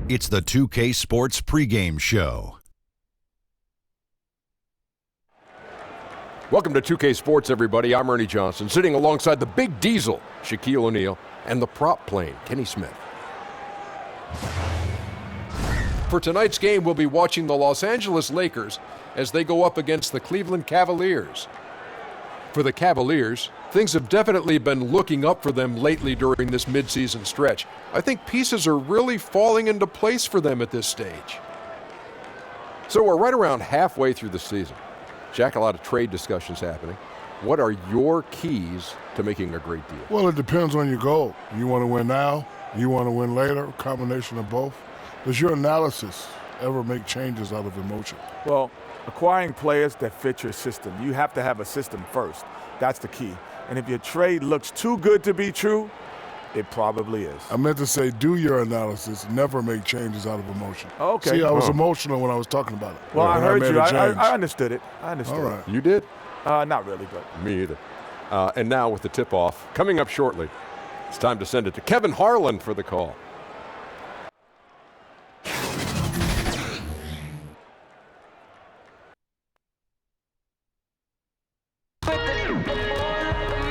It's the 2K Sports pregame show. Welcome to 2K Sports, everybody. I'm Ernie Johnson, sitting alongside the big diesel, Shaquille O'Neal, and the prop plane, Kenny Smith. For tonight's game, we'll be watching the Los Angeles Lakers as they go up against the Cleveland Cavaliers. For the Cavaliers, things have definitely been looking up for them lately during this midseason stretch. I think pieces are really falling into place for them at this stage. So we're right around halfway through the season. Jack, a lot of trade discussions happening. What are your keys to making a great deal? Well, it depends on your goal. You want to win now? You want to win later? A combination of both? Does your analysis ever make changes out of emotion? Well, acquiring players that fit your system. You have to have a system first. That's the key. And if your trade looks too good to be true, it probably is. I meant to say, do your analysis, never make changes out of emotion. Okay. See, I was emotional when I was talking about it. Well, I heard you. I understood it. I understood All right. it. You did? Not really, but. Me either. And now with the tip-off, coming up shortly, it's time to send it to Kevin Harlan for the call.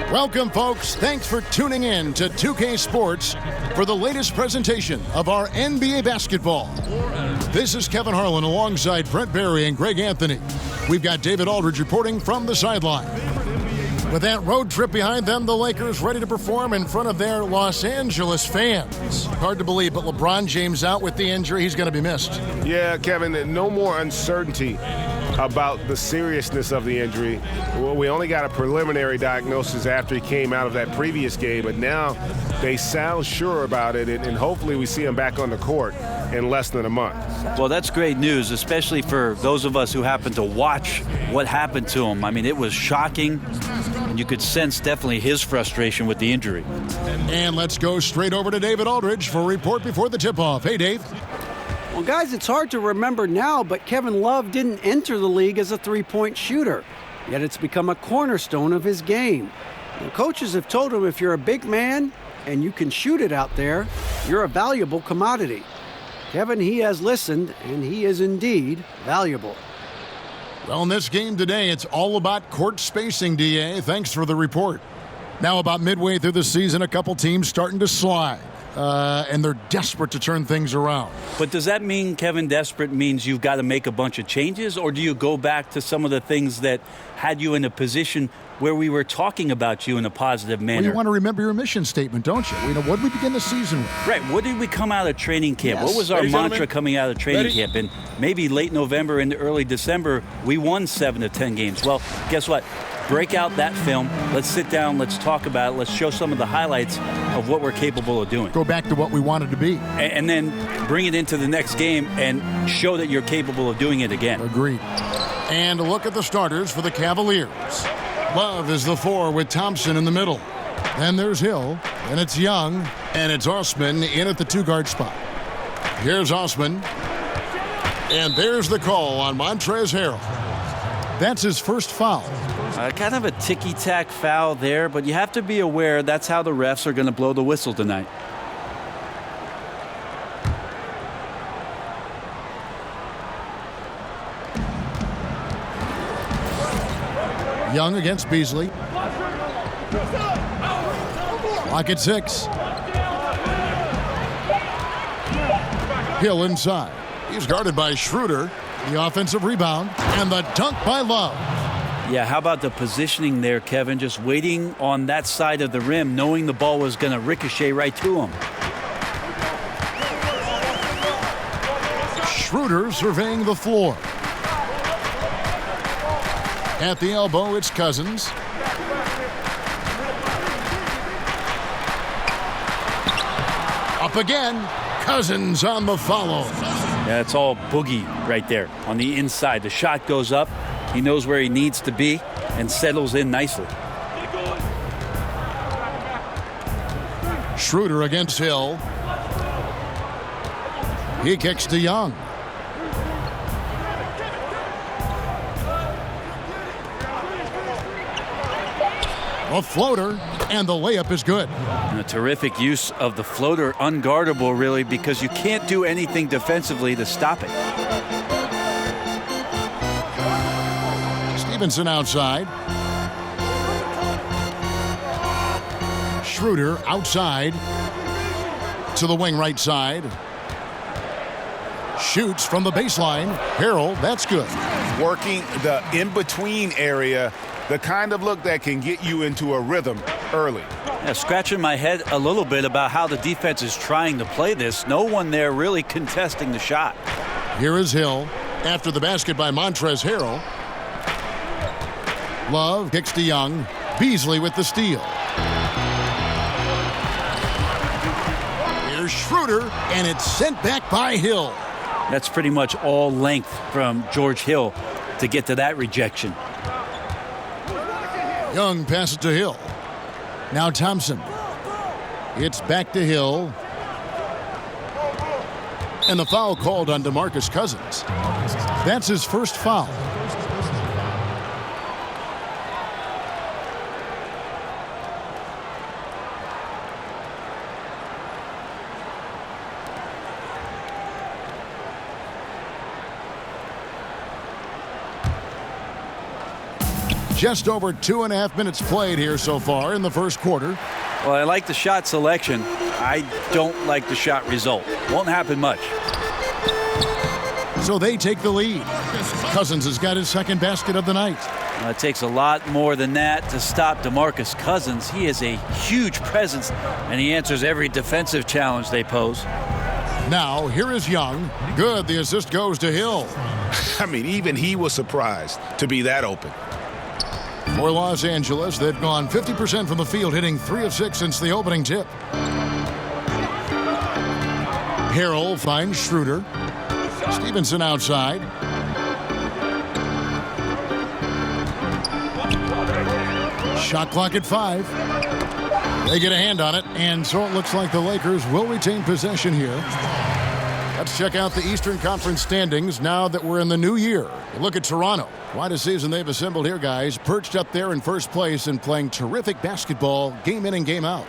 Welcome, folks. Thanks for tuning in to 2K Sports for the latest presentation of our NBA basketball. This is Kevin Harlan alongside Brent Barry and Greg Anthony. We've got David Aldridge reporting from the sideline. With that road trip behind them, the Lakers ready to perform in front of their Los Angeles fans. Hard to believe, but LeBron James out with the injury. He's going to be missed. Yeah, Kevin, no more uncertainty about the seriousness of the injury. Well, we only got a preliminary diagnosis after he came out of that previous game, but now they sound sure about it, and hopefully we see him back on the court in less than a month. Well, that's great news, especially for those of us who happened to watch what happened to him. I mean, it was shocking, and you could sense definitely his frustration with the injury. And let's go straight over to David Aldridge for a report before the tip-off. Hey, Dave. Well, guys, it's hard to remember now, but Kevin Love didn't enter the league as a three-point shooter. Yet it's become a cornerstone of his game. And coaches have told him if you're a big man and you can shoot it out there, you're a valuable commodity. Kevin, he has listened, and he is indeed valuable. Well, in this game today, it's all about court spacing, DA. Thanks for the report. Now, about midway through the season, a couple teams starting to slide. And they're desperate to turn things around. But does that mean, Kevin, desperate means you've got to make a bunch of changes? Or do you go back to some of the things that had you in a position where we were talking about you in a positive manner? Well, you want to remember your mission statement, don't you? What did we begin the season with? Right. What did we come out of training camp? Yes. What was our mantra coming out of training camp? And maybe late November into early December, we won 7 of 10 games. Well, guess what? Break out that film. Let's sit down. Let's talk about it. Let's show some of the highlights of what we're capable of doing. Go back to what we wanted to be. And then bring it into the next game and show that you're capable of doing it again. Agreed. And a look at the starters for the Cavaliers. Love is the 4 with Thompson in the middle. Then there's Hill, and it's Young, and it's Osman in at the 2-guard spot. Here's Osman. And there's the call on Montrezl Harrell. That's his first foul. Kind of a ticky-tack foul there, but you have to be aware that's how the refs are going to blow the whistle tonight. Young against Beasley. Clock at 6. Hill inside. He's guarded by Schroeder. The offensive rebound and the dunk by Love. Yeah, how about the positioning there, Kevin? Just waiting on that side of the rim, knowing the ball was going to ricochet right to him. Schroeder surveying the floor. At the elbow, it's Cousins. Up again. Cousins on the follow. Yeah, it's all Boogie right there on the inside. The shot goes up. He knows where he needs to be and settles in nicely. Schroeder against Hill. He kicks to Young. A floater, and the layup is good. And a terrific use of the floater, unguardable really, because you can't do anything defensively to stop it. Stevenson outside. Schroeder outside to the wing right side. Shoots from the baseline. Harrell, that's good. Working the in-between area, the kind of look that can get you into a rhythm early. Yeah, scratching my head a little bit about how the defense is trying to play this. No one there really contesting the shot. Here is Hill after the basket by Montrezl Harrell. Love kicks to Young. Beasley with the steal. Here's Schroeder, and it's sent back by Hill. That's pretty much all length from George Hill to get to that rejection. Young passes to Hill. Now Thompson. It's back to Hill. And the foul called on DeMarcus Cousins. That's his first foul. Just over 2.5 minutes played here so far in the first quarter. Well, I like the shot selection. I don't like the shot result. Won't happen much. So they take the lead. Cousins has got his second basket of the night. Well, it takes a lot more than that to stop DeMarcus Cousins. He is a huge presence, and he answers every defensive challenge they pose. Now, here is Young. Good. The assist goes to Hill. I mean, even he was surprised to be that open. For Los Angeles, they've gone 50% from the field, hitting 3 of 6 since the opening tip. Harrell finds Schroeder. Stevenson outside. Shot clock at 5. They get a hand on it, and so it looks like the Lakers will retain possession here. Let's check out the Eastern Conference standings now that we're in the new year. Look at Toronto. Quite a season they've assembled here, guys. Perched up there in first place and playing terrific basketball game in and game out.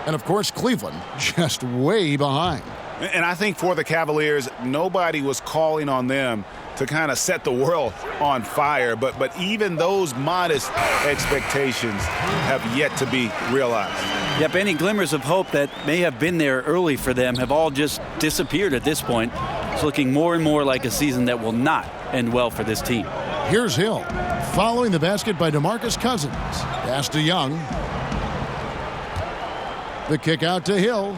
And, of course, Cleveland just way behind. And I think for the Cavaliers, nobody was calling on them to kind of set the world on fire. But even those modest expectations have yet to be realized. Yep, any glimmers of hope that may have been there early for them have all just disappeared at this point. It's looking more and more like a season that will not end well for this team. Here's Hill, following the basket by DeMarcus Cousins. Pass to Young. The kick out to Hill.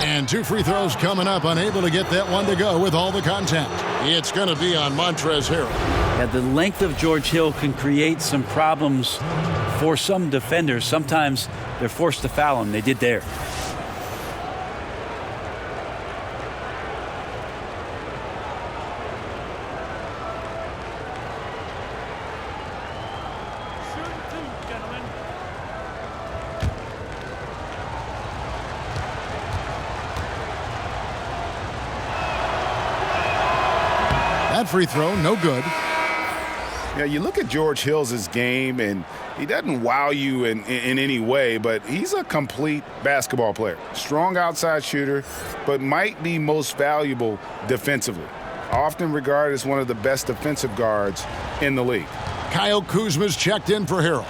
And 2 free throws coming up, unable to get that one to go with all the contact. It's going to be on Montrezl Harrell. Yeah, the length of George Hill can create some problems for some defenders. Sometimes they're forced to foul him. They did there. That free throw, no good. Yeah, you look at George Hill's game, and he doesn't wow you in any way, but he's a complete basketball player. Strong outside shooter, but might be most valuable defensively. Often regarded as one of the best defensive guards in the league. Kyle Kuzma's checked in for Harrell.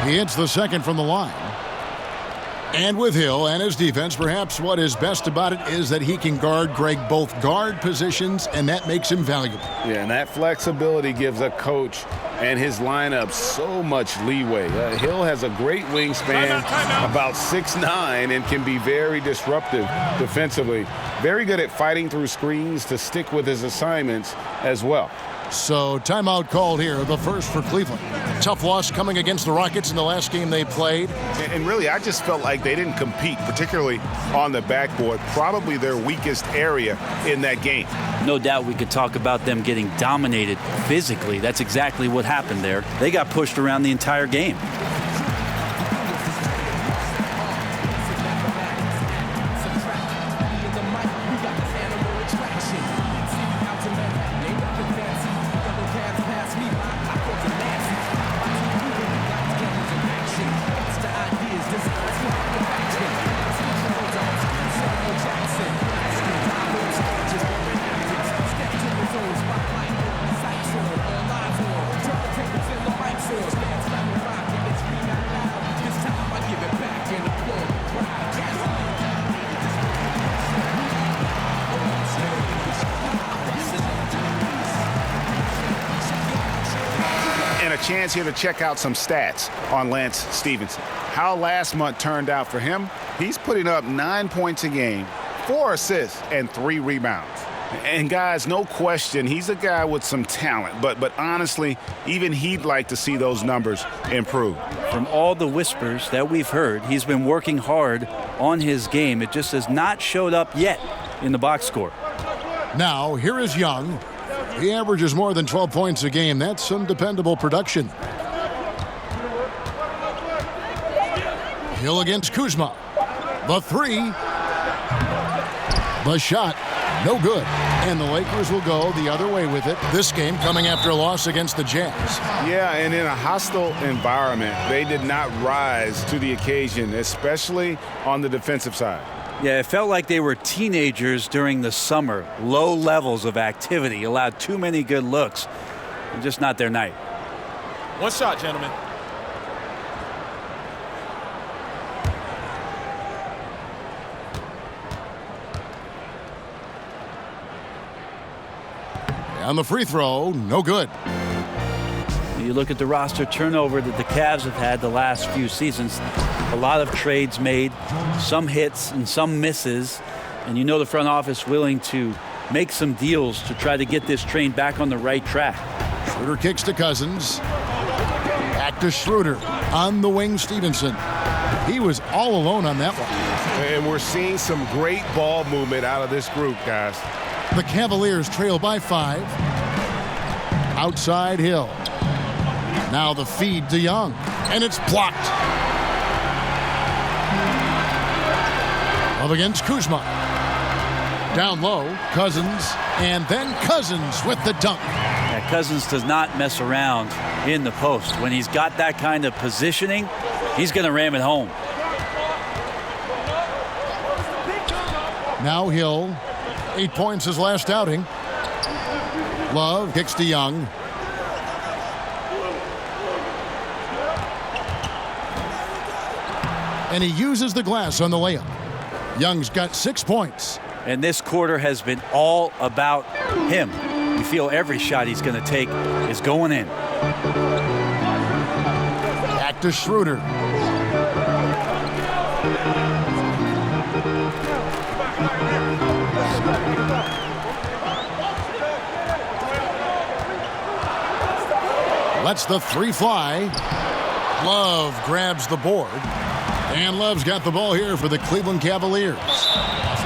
He hits the second from the line. And with Hill and his defense, perhaps what is best about it is that he can guard both guard positions, and that makes him valuable. Yeah, and that flexibility gives a coach and his lineup so much leeway. Hill has a great wingspan, about 6'9", and can be very disruptive defensively. Very good at fighting through screens to stick with his assignments as well. So timeout called here, the first for Cleveland. Tough loss coming against the Rockets in the last game they played. And really, I just felt like they didn't compete, particularly on the backboard, probably their weakest area in that game. No doubt we could talk about them getting dominated physically. That's exactly what happened there. They got pushed around the entire game. fans here to check out some stats on Lance Stevenson. How last month turned out for him, he's putting up 9 points a game, 4 assists, and 3 rebounds. And guys, no question, he's a guy with some talent, but honestly, even he'd like to see those numbers improve. From all the whispers that we've heard, he's been working hard on his game. It just has not showed up yet in the box score. Now, here is Young. He averages more than 12 points a game. That's some dependable production. Hill against Kuzma. The three. The shot. No good. And the Lakers will go the other way with it. This game coming after a loss against the Jazz. Yeah, and in a hostile environment, they did not rise to the occasion, especially on the defensive side. Yeah, it felt like they were teenagers during the summer. Low levels of activity, allowed too many good looks. Just not their night. One shot, gentlemen. On the free throw, no good. You look at the roster turnover that the Cavs have had the last few seasons. A lot of trades made, some hits and some misses. And you know the front office willing to make some deals to try to get this train back on the right track. Schroeder kicks to Cousins. Back to Schroeder. On the wing, Stevenson. He was all alone on that one. And we're seeing some great ball movement out of this group, guys. The Cavaliers trail by 5. Outside Hill. Now the feed to Young. And it's blocked. Up against Kuzma. Down low, Cousins. And then Cousins with the dunk. Yeah, Cousins does not mess around in the post. When he's got that kind of positioning, he's going to ram it home. Now Hill. 8 points his last outing. Love kicks to Young. And he uses the glass on the layup. Young's got 6 points. And this quarter has been all about him. You feel every shot he's going to take is going in. Back to Schroeder. Lets the three fly. Love grabs the board. And Love's got the ball here for the Cleveland Cavaliers.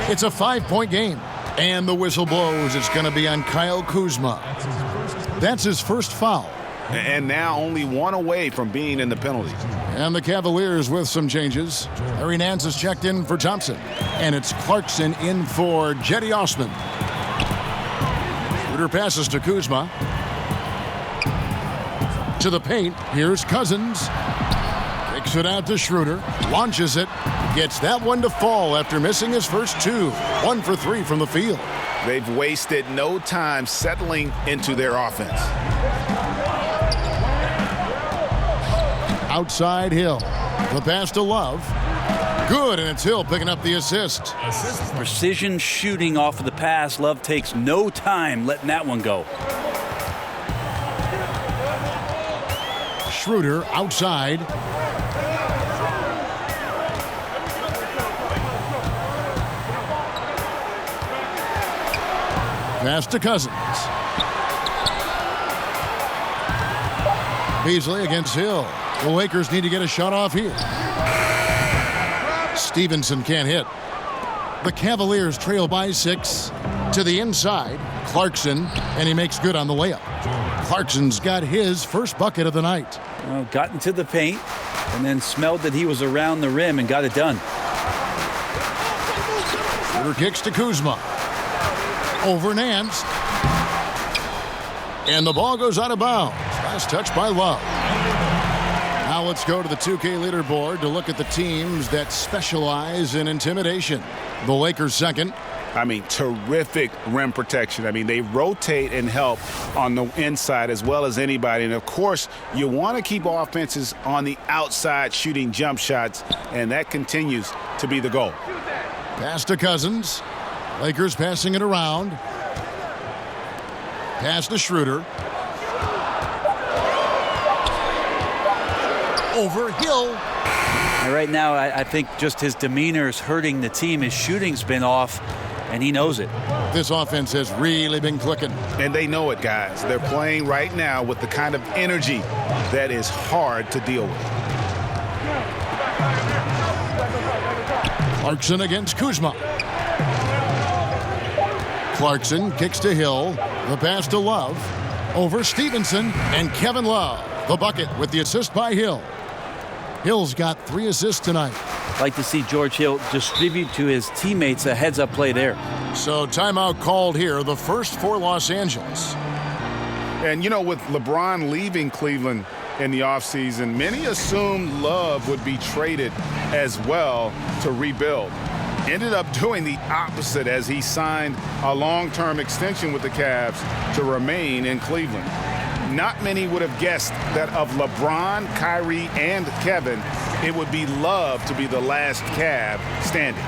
It's a 5-point game. And the whistle blows. It's going to be on Kyle Kuzma. That's his first foul. And now only one away from being in the penalties. And the Cavaliers with some changes. Larry Nance has checked in for Thompson. And it's Clarkson in for Jetty Osman. Schroeder passes to Kuzma. To the paint. Here's Cousins. Kicks it out to Schroeder. Launches it. Gets that one to fall after missing his first 2. 1 for 3 from the field. They've wasted no time settling into their offense. Outside Hill. The pass to Love. Good, and it's Hill picking up the assist. Precision shooting off of the pass. Love takes no time letting that one go. Schroeder outside. Pass to Cousins. Beasley against Hill. The Lakers need to get a shot off here. Stevenson can't hit. The Cavaliers trail by 6. To the inside, Clarkson, and he makes good on the layup. Clarkson's got his first bucket of the night. Well, got into the paint and then smelled that he was around the rim and got it done. Schroeder kicks to Kuzma. Over Nance. And the ball goes out of bounds. Last touch by Love. Now let's go to the 2K leaderboard to look at the teams that specialize in intimidation. The Lakers second. I mean, terrific rim protection. I mean, they rotate and help on the inside as well as anybody. And, of course, you want to keep offenses on the outside shooting jump shots, and that continues to be the goal. Pass to Cousins. Lakers passing it around. Pass to Schroeder. over Hill. And right now, I think just his demeanor is hurting the team. His shooting's been off, and he knows it. This offense has really been clicking. And they know it, guys. They're playing right now with the kind of energy that is hard to deal with. Clarkson against Kuzma. Clarkson kicks to Hill. The pass to Love. Over Stevenson and Kevin Love. The bucket with the assist by Hill. Hill's got 3 assists tonight. Like to see George Hill distribute to his teammates a heads-up play there. So timeout called here, the first for Los Angeles. And, you know, with LeBron leaving Cleveland in the offseason, many assumed Love would be traded as well to rebuild. Ended up doing the opposite as he signed a long-term extension with the Cavs to remain in Cleveland. Not many would have guessed that of LeBron, Kyrie, and Kevin, it would be Love to be the last Cav standing.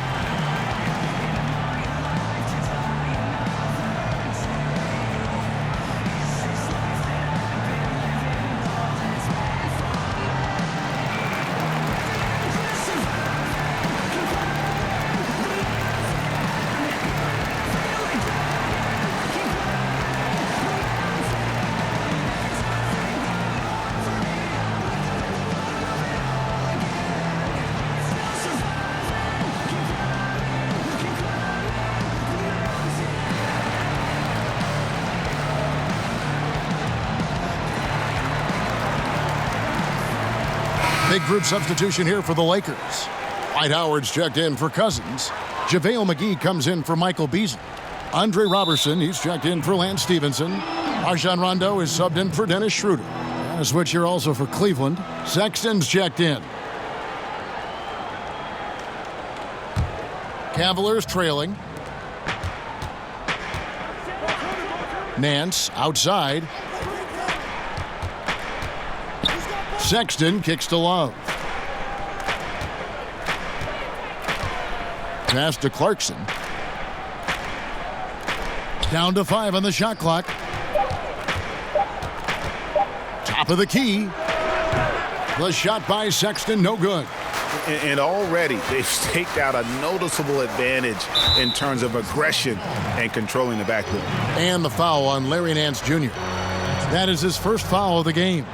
Big group substitution here for the Lakers. Dwight Howard's checked in for Cousins. JaVale McGee comes in for Michael Beasley. Andre Robertson, he's checked in for Lance Stevenson. Rajon Rondo is subbed in for Dennis Schroeder. A switch here also for Cleveland. Sexton's checked in. Cavaliers trailing. Nance outside. Sexton kicks to Love. Pass to Clarkson. Down to 5 on the shot clock. Top of the key. The shot by Sexton, no good. And already they've staked out a noticeable advantage in terms of aggression and controlling the backcourt. And the foul on Larry Nance Jr. That is his first foul of the game.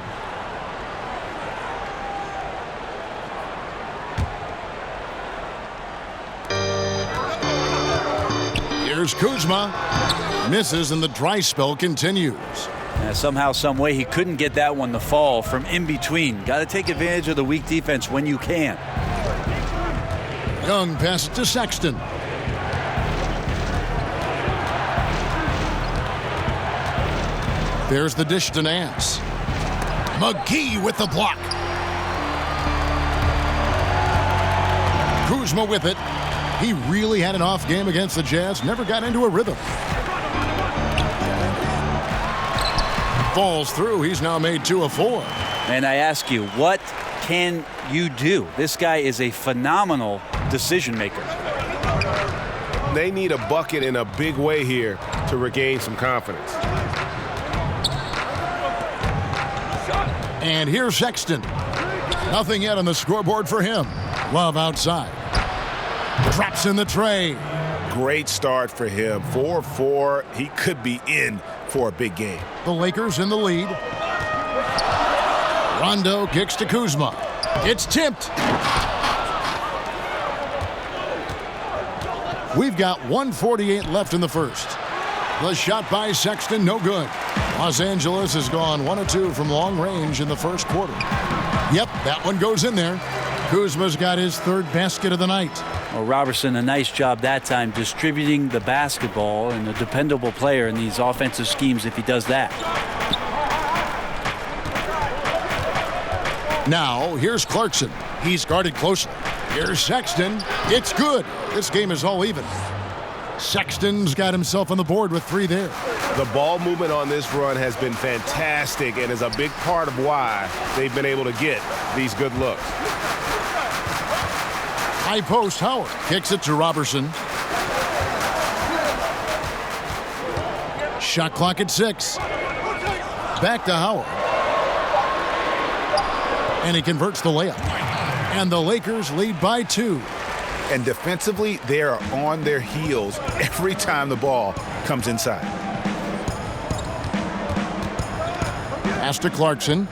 Here's Kuzma. Misses and the dry spell continues. Somehow, some way, he couldn't get that one to fall from in between. Got to take advantage of the weak defense when you can. Young passes to Sexton. There's the dish to Nance. McGee with the block. Kuzma with it. He really had an off game against the Jazz. Never got into a rhythm. Falls through. He's now made 2 of 4. And I ask you, what can you do? This guy is a phenomenal decision maker. They need a bucket in a big way here to regain some confidence. And here's Sexton. Nothing yet on the scoreboard for him. Love outside. Drops in the tray. Great start for him. 4-4. He could be in for a big game. The Lakers in the lead. Rondo kicks to Kuzma. It's tipped. We've got 1:48 left in the first. The shot by Sexton, no good. Los Angeles has gone 1 of 2 from long range in the first quarter. Yep, that one goes in there. Kuzma's got his 3rd basket of the night. Well, Robertson, a nice job that time distributing the basketball, and a dependable player in these offensive schemes if he does that. Now, here's Clarkson. He's guarded closely. Here's Sexton. It's good. This game is all even. Sexton's got himself on the board with 3 there. The ball movement on this run has been fantastic and is a big part of why they've been able to get these good looks. High post, Howard kicks it to Robertson. Shot clock at 6. Back to Howard. And he converts the layup. And the Lakers lead by 2. And defensively, they are on their heels every time the ball comes inside. Pass to Clarkson.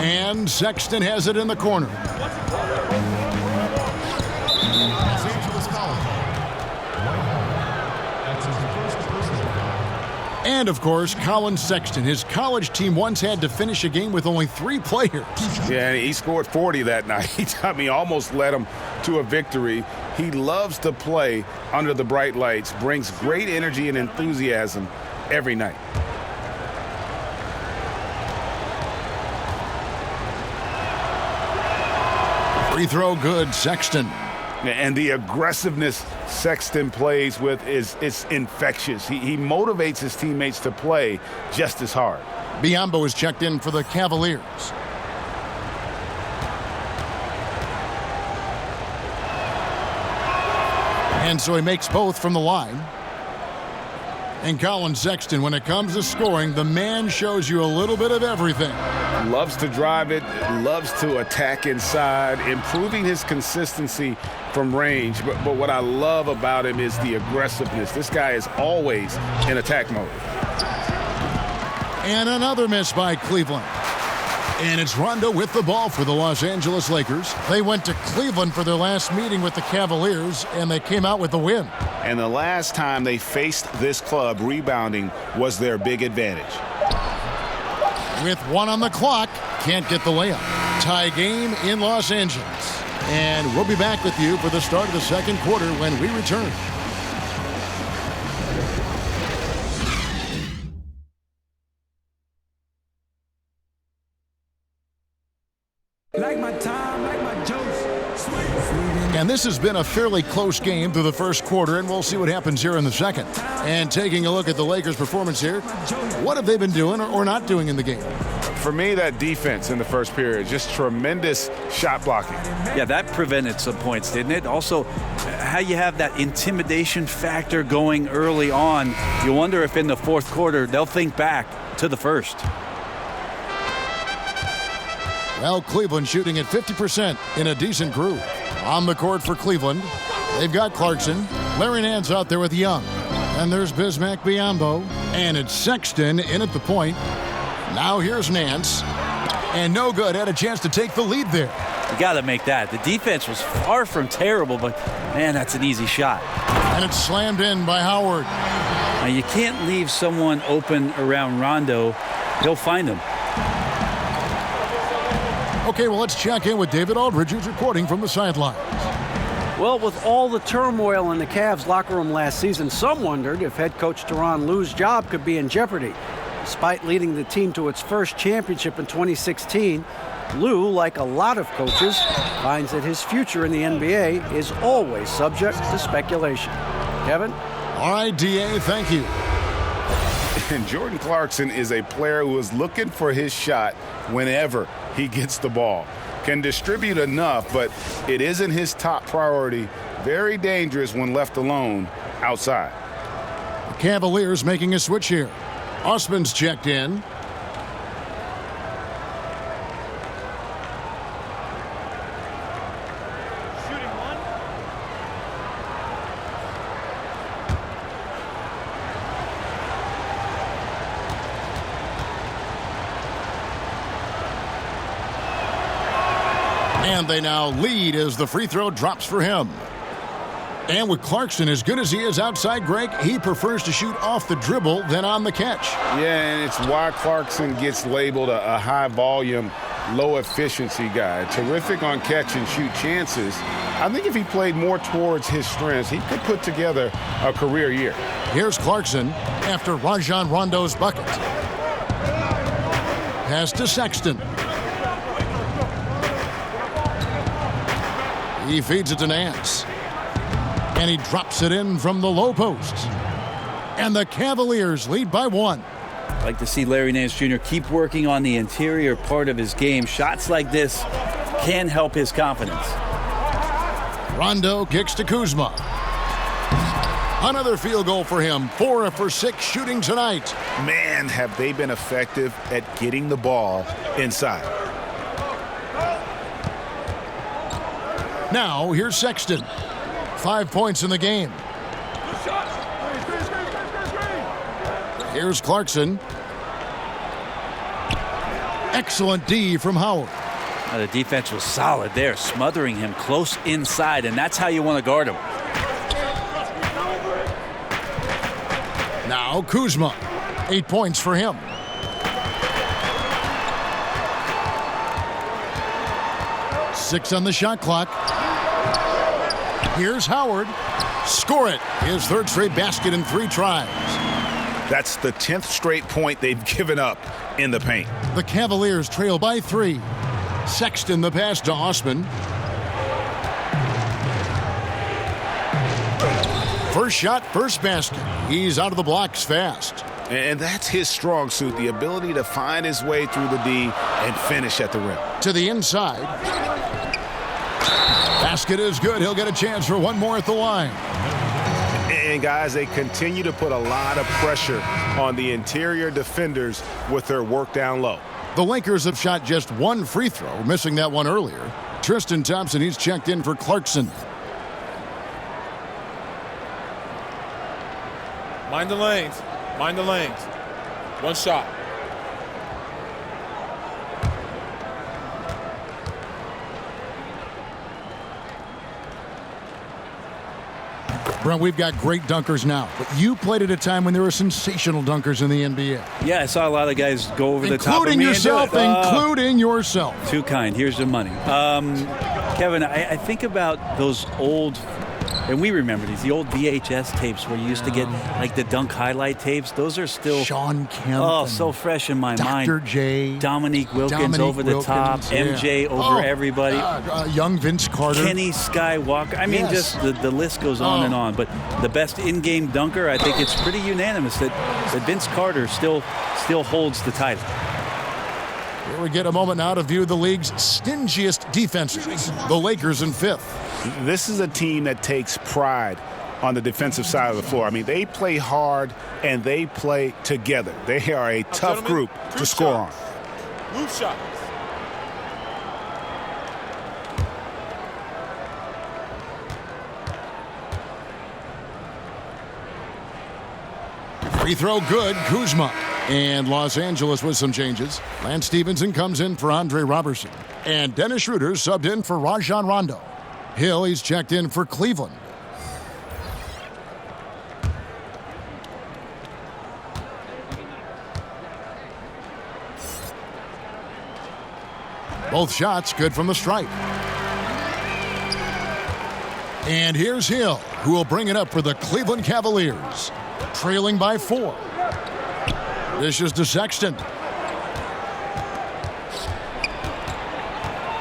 And Sexton has it in the corner. And, of course, Colin Sexton. His college team once had to finish a game with only 3 players. Yeah, he scored 40 that night. I mean, almost led him to a victory. He loves to play under the bright lights, brings great energy and enthusiasm every night. Free throw good, Sexton. And the aggressiveness Sexton plays with it's infectious. He motivates his teammates to play just as hard. Biyombo is checked in for the Cavaliers. And so he makes both from the line. And Colin Sexton, when it comes to scoring, the man shows you a little bit of everything. Loves to drive it, loves to attack inside, improving his consistency from range. But what I love about him is the aggressiveness. This guy is always in attack mode. And another miss by Cleveland. And it's Rondo with the ball for the Los Angeles Lakers. They went to Cleveland for their last meeting with the Cavaliers, and they came out with the win. And the last time they faced this club, rebounding was their big advantage. With 1 on the clock, can't get the layup. Tie game in Los Angeles. And we'll be back with you for the start of the second quarter when we return. And this has been a fairly close game through the first quarter, and we'll see what happens here in the second. And taking a look at the Lakers' performance here, what have they been doing or not doing in the game? For me, that defense in the first period, just tremendous shot blocking. Yeah, that prevented some points, didn't it? Also, how you have that intimidation factor going early on, you wonder if in the fourth quarter they'll think back to the first. Well, Cleveland shooting at 50% in a decent groove. On the court for Cleveland, they've got Clarkson. Larry Nance out there with Young. And there's Bismack Biyombo. And it's Sexton in at the point. Now here's Nance. And no good. Had a chance to take the lead there. You got to make that. The defense was far from terrible, but, man, that's an easy shot. And it's slammed in by Howard. Now, you can't leave someone open around Rondo. He'll find him. Okay, well, let's check in with David Aldridge, who's reporting from the sidelines. Well, with all the turmoil in the Cavs locker room last season, some wondered if head coach Tyronn Lue's job could be in jeopardy. Despite leading the team to its first championship in 2016, Lue, like a lot of coaches, finds that his future in the NBA is always subject to speculation. Kevin? All right, DA, thank you. And Jordan Clarkson is a player who is looking for his shot whenever he gets the ball. Can distribute enough, but it isn't his top priority. Very dangerous when left alone outside. The Cavaliers making a switch here. Osman's checked in. And they now lead as the free throw drops for him. And with Clarkson as good as he is outside, Greg, he prefers to shoot off the dribble than on the catch. Yeah, and it's why Clarkson gets labeled a high-volume, low-efficiency guy. Terrific on catch-and-shoot chances. I think if he played more towards his strengths, he could put together a career year. Here's Clarkson after Rajon Rondo's bucket. Pass to Sexton. He feeds it to Nance. And he drops it in from the low post. And the Cavaliers lead by 1. I'd like to see Larry Nance Jr. keep working on the interior part of his game. Shots like this can help his confidence. Rondo kicks to Kuzma. Another field goal for him. 4 for 6 shooting tonight. Man, have they been effective at getting the ball inside. Now, here's Sexton. 5 points in the game. Here's Clarkson. Excellent D from Howard. The defense was solid there, smothering him close inside, and that's how you want to guard him. Now Kuzma. 8 points for him. Six on the shot clock. Here's Howard. Score it. His third straight basket in 3 tries. That's the 10th straight point they've given up in the paint. The Cavaliers trail by 3. Sexton the pass to Osman. First shot, first basket. He's out of the blocks fast. And that's his strong suit, the ability to find his way through the D and finish at the rim. To the inside. Basket is good. He'll get a chance for one more at the line. And guys, they continue to put a lot of pressure on the interior defenders with their work down low. The Lakers have shot just 1 free throw, missing that one earlier. Tristan Thompson, he's checked in for Clarkson. Mind the lanes. Mind the lanes. 1 shot. Brent, we've got great dunkers now, but you played at a time when there were sensational dunkers in the NBA. Yeah, I saw a lot of guys go over the top of me. Including yourself. Too kind. Here's the money. Kevin, I think about those old, and we remember these, the old VHS tapes where you used to get like the dunk highlight tapes. Those are still Sean Kemp. so fresh in my mind. Dr. J. Dominique Wilkins over the top. MJ over everybody. Young Vince Carter. Kenny Skywalker. I mean, just the list goes on and on. But the best in-game dunker, I think it's pretty unanimous that Vince Carter still holds the title. Here we get a moment now to view the league's stingiest defenses. The Lakers in 5th. This is a team that takes pride on the defensive side of the floor. I mean, they play hard and they play together. They are a tough group to score on. Move shots. Free throw good, Kuzma. And Los Angeles with some changes. Lance Stevenson comes in for Andre Robertson. And Dennis Schroeder subbed in for Rajon Rondo. Hill, he's checked in for Cleveland. Both shots good from the stripe. And here's Hill, who will bring it up for the Cleveland Cavaliers. Trailing by 4. This is to Sexton.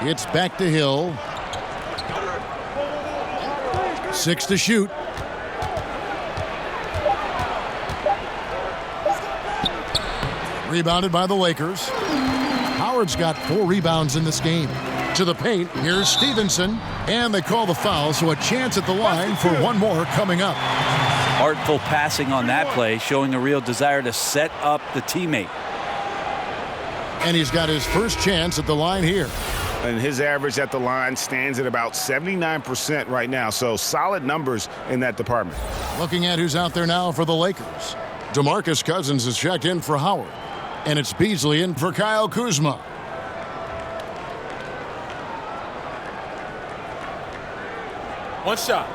It's back to Hill. 6 to shoot. Rebounded by the Lakers. Howard's got 4 rebounds in this game. To the paint, here's Stevenson. And they call the foul, so a chance at the line for one more coming up. Artful passing on that play, showing a real desire to set up the teammate. And he's got his first chance at the line here. And his average at the line stands at about 79% right now, so solid numbers in that department. Looking at who's out there now for the Lakers. DeMarcus Cousins is checked in for Howard. And it's Beasley in for Kyle Kuzma. One shot.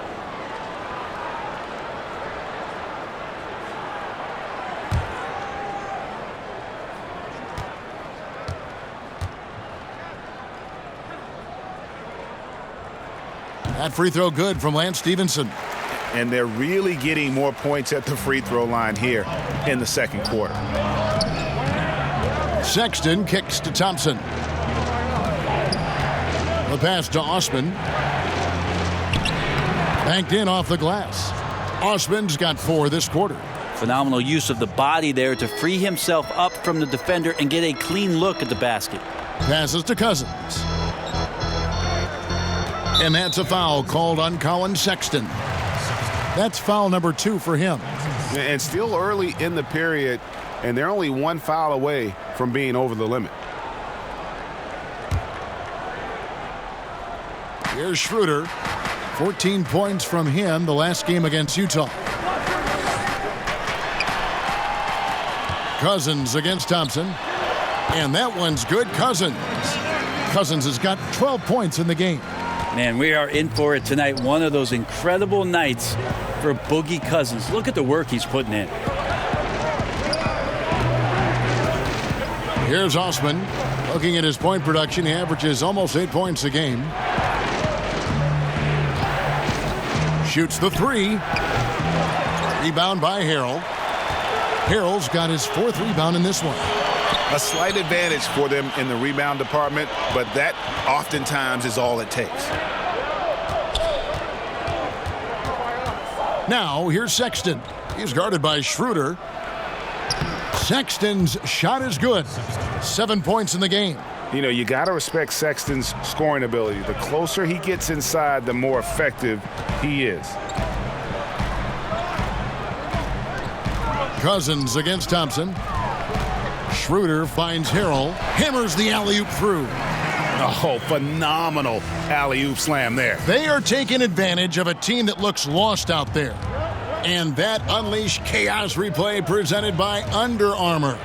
That free throw good from Lance Stevenson. And they're really getting more points at the free throw line here in the second quarter. Sexton kicks to Thompson. The pass to Osman. Banked in off the glass. Osman's got 4 this quarter. Phenomenal use of the body there to free himself up from the defender and get a clean look at the basket. Passes to Cousins. And that's a foul called on Colin Sexton. That's foul number 2 for him. And still early in the period, and they're only one foul away from being over the limit. Here's Schroeder. 14 points from him the last game against Utah. Cousins against Thompson. And that one's good. Cousins has got 12 points in the game. Man, we are in for it tonight. One of those incredible nights for Boogie Cousins. Look at the work he's putting in. Here's Osman. Looking at his point production, he averages almost 8 points a game. Shoots the 3. Rebound by Harrell. Harrell's got his 4th rebound in this one. A slight advantage for them in the rebound department, but that oftentimes is all it takes. Now, here's Sexton. He's guarded by Schroeder. Sexton's shot is good. 7 points in the game. You know, you got to respect Sexton's scoring ability. The closer he gets inside, the more effective he is. Cousins against Thompson. Schroeder finds Harrell. Hammers the alley-oop through. Oh, phenomenal alley-oop slam there. They are taking advantage of a team that looks lost out there. And that Unleash Chaos replay presented by Under Armour.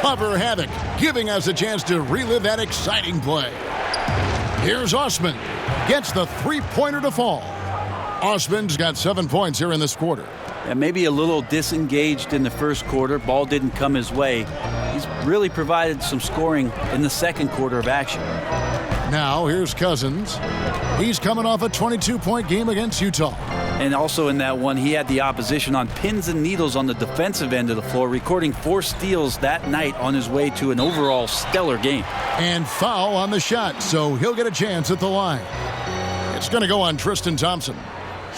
Hover Havoc, giving us a chance to relive that exciting play. Here's Osman. Gets the 3-pointer to fall. Osman's got 7 points here in this quarter. And maybe a little disengaged in the first quarter. Ball didn't come his way. He's really provided some scoring in the second quarter of action. Now here's Cousins. He's coming off a 22-point game against Utah. And also in that one, he had the opposition on pins and needles on the defensive end of the floor, recording 4 steals that night on his way to an overall stellar game. And foul on the shot, so he'll get a chance at the line. It's going to go on Tristan Thompson.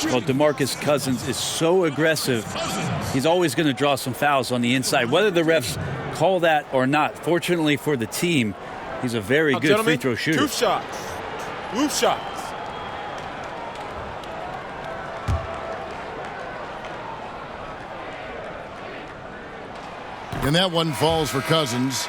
Well, DeMarcus Cousins is so aggressive. He's always going to draw some fouls on the inside, whether the refs call that or not. Fortunately for the team, he's a very good free throw shooter. 2 shots. 2 shots. And that one falls for Cousins.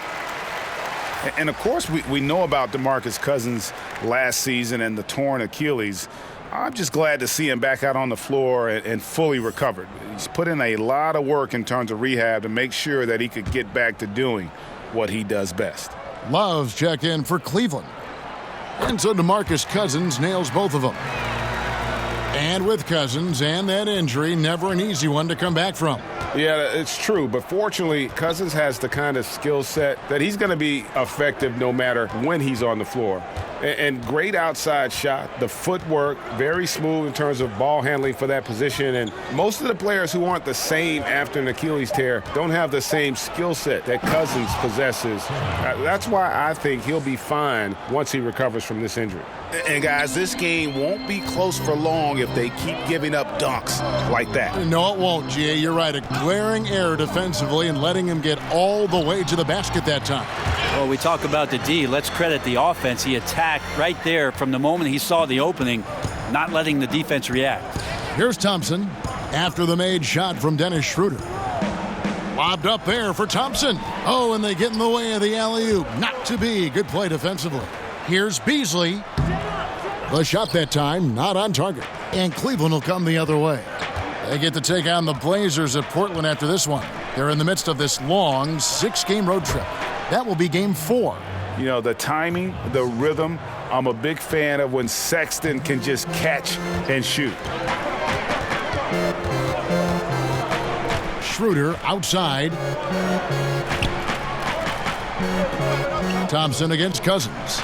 And of course, we know about DeMarcus Cousins last season and the torn Achilles. I'm just glad to see him back out on the floor and fully recovered. He's put in a lot of work in terms of rehab to make sure that he could get back to doing what he does best. Love's checked in for Cleveland. And so DeMarcus Cousins nails both of them. And with Cousins and that injury, never an easy one to come back from. Yeah, it's true. But fortunately, Cousins has the kind of skill set that he's going to be effective no matter when he's on the floor. And great outside shot, the footwork, very smooth in terms of ball handling for that position. And most of the players who aren't the same after an Achilles tear don't have the same skill set that Cousins possesses. That's why I think he'll be fine once he recovers from this injury. And guys, this game won't be close for long if they keep giving up dunks like that. No, it won't, G.A. You're right. A glaring error defensively and letting him get all the way to the basket that time. Well, we talk about the D. Let's credit the offense. He attacked right there from the moment he saw the opening, not letting the defense react. Here's Thompson after the made shot from Dennis Schroeder. Lobbed up there for Thompson. Oh, and they get in the way of the alley-oop. Not to be. Good play defensively. Here's Beasley. The shot that time, not on target. And Cleveland will come the other way. They get to take on the Blazers at Portland after this one. They're in the midst of this long 6-game road trip. That will be game 4. You know, the timing, the rhythm, I'm a big fan of when Sexton can just catch and shoot. Schroeder outside. Thompson against Cousins.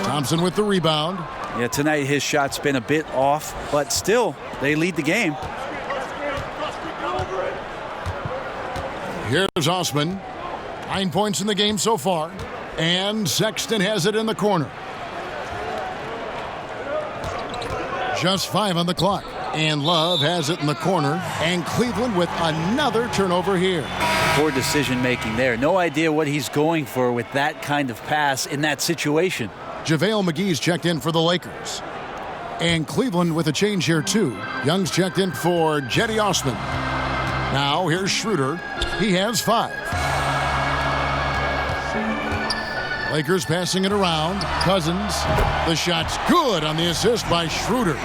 Thompson with the rebound. Yeah, tonight his shot's been a bit off, but still, they lead the game. Here's Osman. 9 points in the game so far. And Sexton has it in the corner. Just 5 on the clock. And Love has it in the corner. And Cleveland with another turnover here. Poor decision making there. No idea what he's going for with that kind of pass in that situation. JaVale McGee's checked in for the Lakers. And Cleveland with a change here, too. Young's checked in for Jetty Osman. Now, here's Schroeder. He has 5. Lakers passing it around. Cousins. The shot's good on the assist by Schroeder.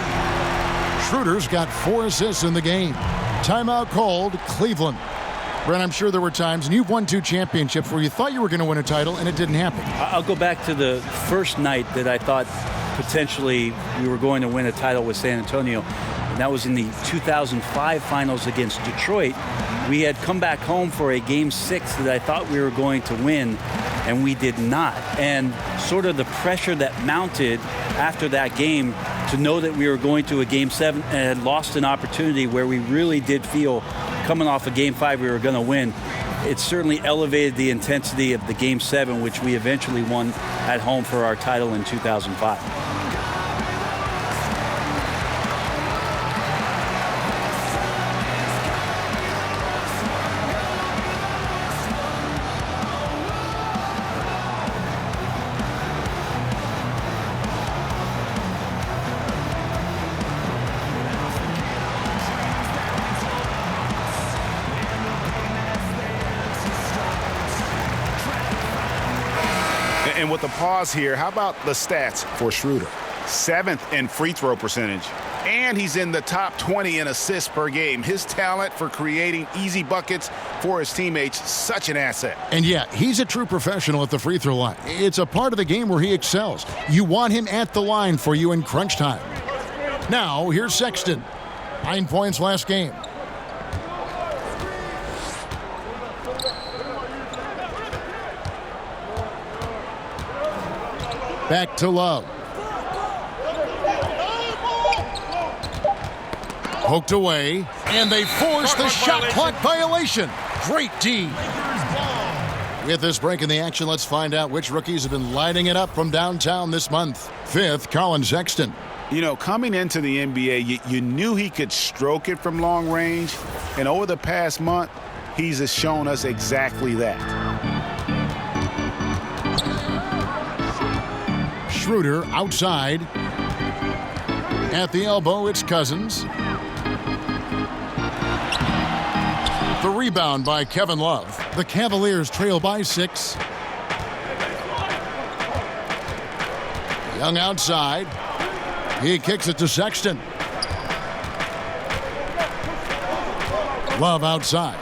Schroeder's got 4 assists in the game. Timeout called, Cleveland. Brent, I'm sure there were times, and you've won 2 championships where you thought you were going to win a title, and it didn't happen. I'll go back to the first night that I thought potentially we were going to win a title with San Antonio, and that was in the 2005 finals against Detroit. We had come back home for a Game 6 that I thought we were going to win, and we did not. And sort of the pressure that mounted after that game to know that we were going to a Game 7 and had lost an opportunity where we really did feel coming off of Game 5 we were going to win. It certainly elevated the intensity of the Game 7, which we eventually won at home for our title in 2005. And with the pause here, how about the stats for Schroeder? 7th in free throw percentage. And he's in the top 20 in assists per game. His talent for creating easy buckets for his teammates, such an asset. And yeah, he's a true professional at the free throw line. It's a part of the game where he excels. You want him at the line for you in crunch time. Now, here's Sexton. 9 points last game. Back to Love. Poked away, and they force the shot clock violation. Great D. With this break in the action, let's find out which rookies have been lighting it up from downtown this month. 5th, Colin Sexton. You know, coming into the NBA, you knew he could stroke it from long range, and over the past month, he's shown us exactly that. Schroeder outside. At the elbow, it's Cousins. The rebound by Kevin Love. The Cavaliers trail by 6. Young outside. He kicks it to Sexton. Love outside.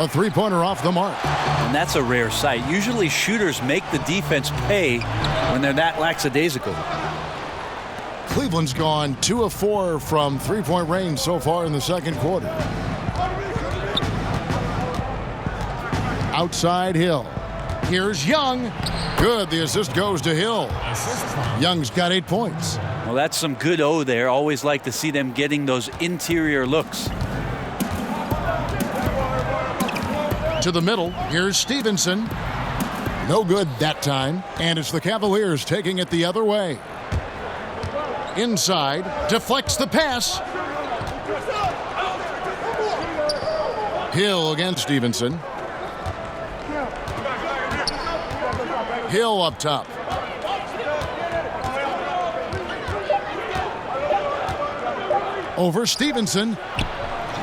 A 3-pointer off the mark. And that's a rare sight. Usually shooters make the defense pay when they're that lackadaisical. Cleveland's gone 2 of 4 from 3-point range so far in the second quarter. Outside Hill. Here's Young. Good. The assist goes to Hill. Young's got 8 points. Well, that's some good O there. Always like to see them getting those interior looks. To the middle. Here's Stevenson. No good that time. And it's the Cavaliers taking it the other way. Inside. Deflects the pass. Hill against Stevenson. Hill up top. Over Stevenson.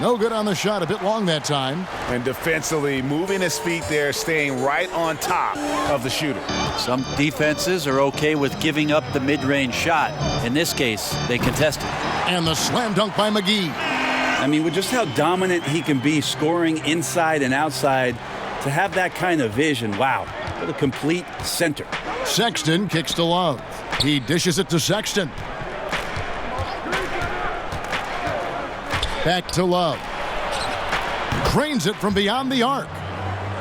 No good on the shot. A bit long that time. And defensively, moving his feet there, staying right on top of the shooter. Some defenses are okay with giving up the mid-range shot. In this case, they contested. And the slam dunk by McGee. I mean, with just how dominant he can be scoring inside and outside, to have that kind of vision, wow, what a complete center. Sexton kicks to Love. He dishes it to Sexton. Back to Love. Cranes it from beyond the arc.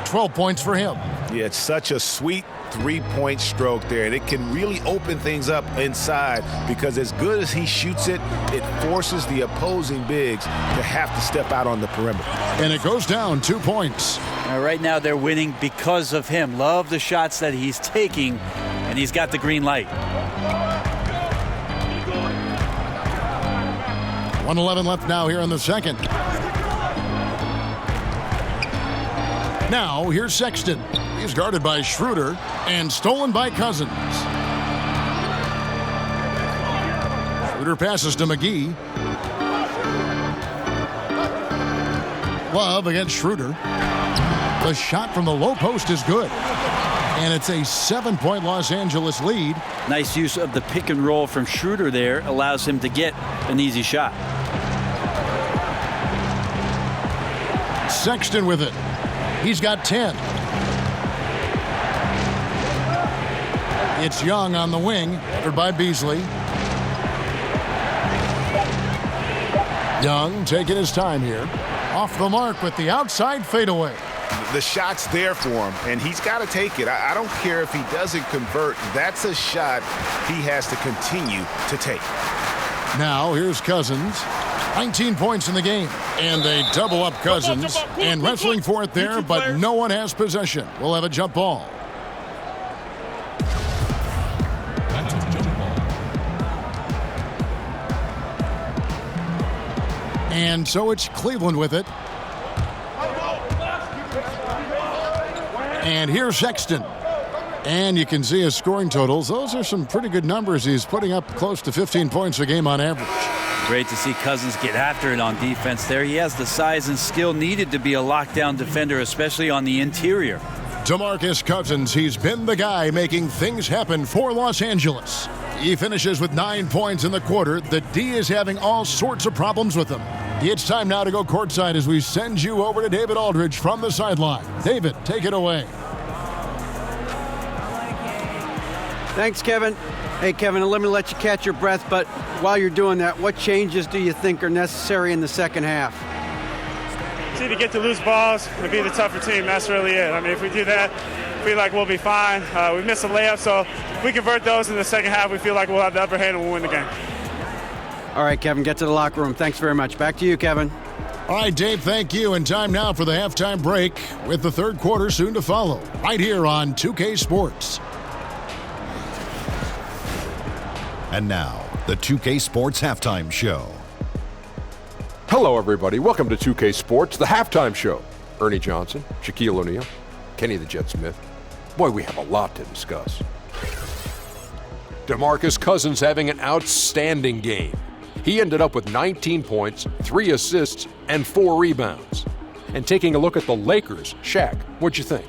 12 points for him. Yeah, it's such a sweet 3-point stroke there, and it can really open things up inside because as good as he shoots it, it forces the opposing bigs to have to step out on the perimeter. And it goes down 2 points. Right now they're winning because of him. Love the shots that he's taking, and he's got the green light. 1:11 left now here in the second. Now here's Sexton. He's guarded by Schroeder and stolen by Cousins. Schroeder passes to McGee. Love against Schroeder. The shot from the low post is good. And it's a 7-point Los Angeles lead. Nice use of the pick and roll from Schroeder there. Allows him to get an easy shot. Sexton with it. He's got 10. It's Young on the wing, covered by Beasley. Young taking his time here. Off the mark with the outside fadeaway. The shot's there for him, and he's got to take it. I don't care if he doesn't convert. That's a shot he has to continue to take. Now here's Cousins. 19 points in the game. And they double up Cousins. And wrestling for it there, but no one has possession. We'll have a jump ball. And so it's Cleveland with it. And here's Sexton. And you can see his scoring totals. Those are some pretty good numbers. He's putting up close to 15 points a game on average. Great to see Cousins get after it on defense there. He has the size and skill needed to be a lockdown defender, especially on the interior. DeMarcus Cousins, he's been the guy making things happen for Los Angeles. He finishes with 9 points in the quarter. The D is having all sorts of problems with him. It's time now to go courtside as we send you over to David Aldridge from the sideline. David, take it away. Thanks, Kevin. Hey, Kevin, let me let you catch your breath, but while you're doing that, what changes do you think are necessary in the second half? See, to get to loose balls and be the tougher team, that's really it. I mean, if we do that, I feel like we'll be fine. We missed a layup, so if we convert those in the second half, we feel like we'll have the upper hand and we'll win the game. All right, Kevin, get to the locker room. Thanks very much. Back to you, Kevin. All right, Dave, thank you. And time now for the halftime break with the third quarter soon to follow, right here on 2K Sports. And now, the 2K Sports Halftime Show. Hello, everybody. Welcome to 2K Sports, the halftime show. Ernie Johnson, Shaquille O'Neal, Kenny the Jet Smith. Boy, we have a lot to discuss. DeMarcus Cousins having an outstanding game. He ended up with 19 points, 3 assists, and 4 rebounds. And taking a look at the Lakers, Shaq, what'd you think?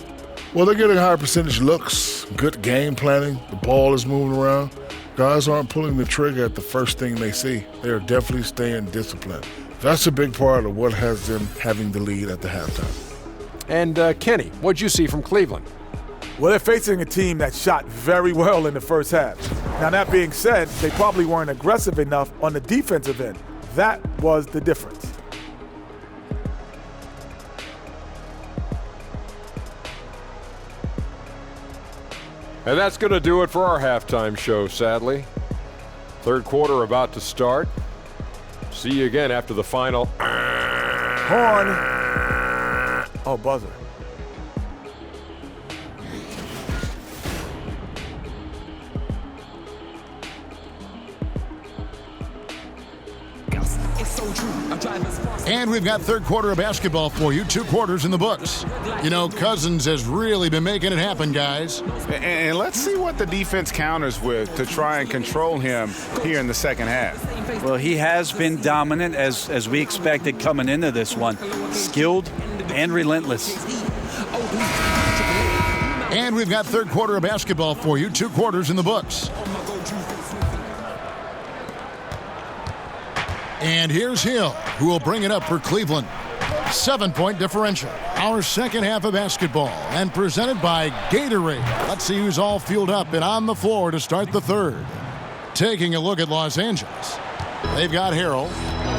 Well, they're getting higher percentage looks, good game planning. The ball is moving around. Guys aren't pulling the trigger at the first thing they see. They are definitely staying disciplined. That's a big part of what has them having the lead at the halftime. And Kenny, what'd you see from Cleveland? Well, they're facing a team that shot very well in the first half. Now, that being said, they probably weren't aggressive enough on the defensive end. That was the difference. And that's going to do it for our halftime show, sadly. Third quarter about to start. See you again after the final. Horn. Oh, buzzer. And we've got third quarter of basketball for you. 2 quarters in the books. You know, Cousins has really been making it happen, guys. And let's see what the defense counters with to try and control him here in the second half. Well, he has been dominant as we expected coming into this one. Skilled and relentless. And we've got third quarter of basketball for you. 2 quarters in the books. And here's Hill, who will bring it up for Cleveland. 7-point differential. Our second half of basketball, and presented by Gatorade. Let's see who's all fueled up and on the floor to start the third. Taking a look at Los Angeles. They've got Harrell,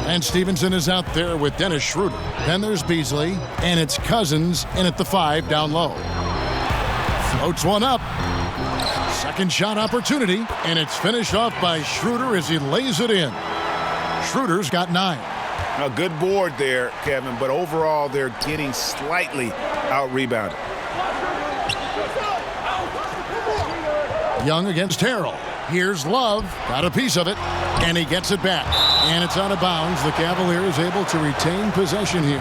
and Stevenson is out there with Dennis Schroeder. Then there's Beasley, and it's Cousins in at the 5 down low. Floats one up. Second shot opportunity, and it's finished off by Schroeder as he lays it in. Schroeder's got 9. A good board there, Kevin, but overall they're getting slightly out-rebounded. Young against Harrell. Here's Love. Got a piece of it, and he gets it back. And it's out of bounds. The Cavaliers able to retain possession here.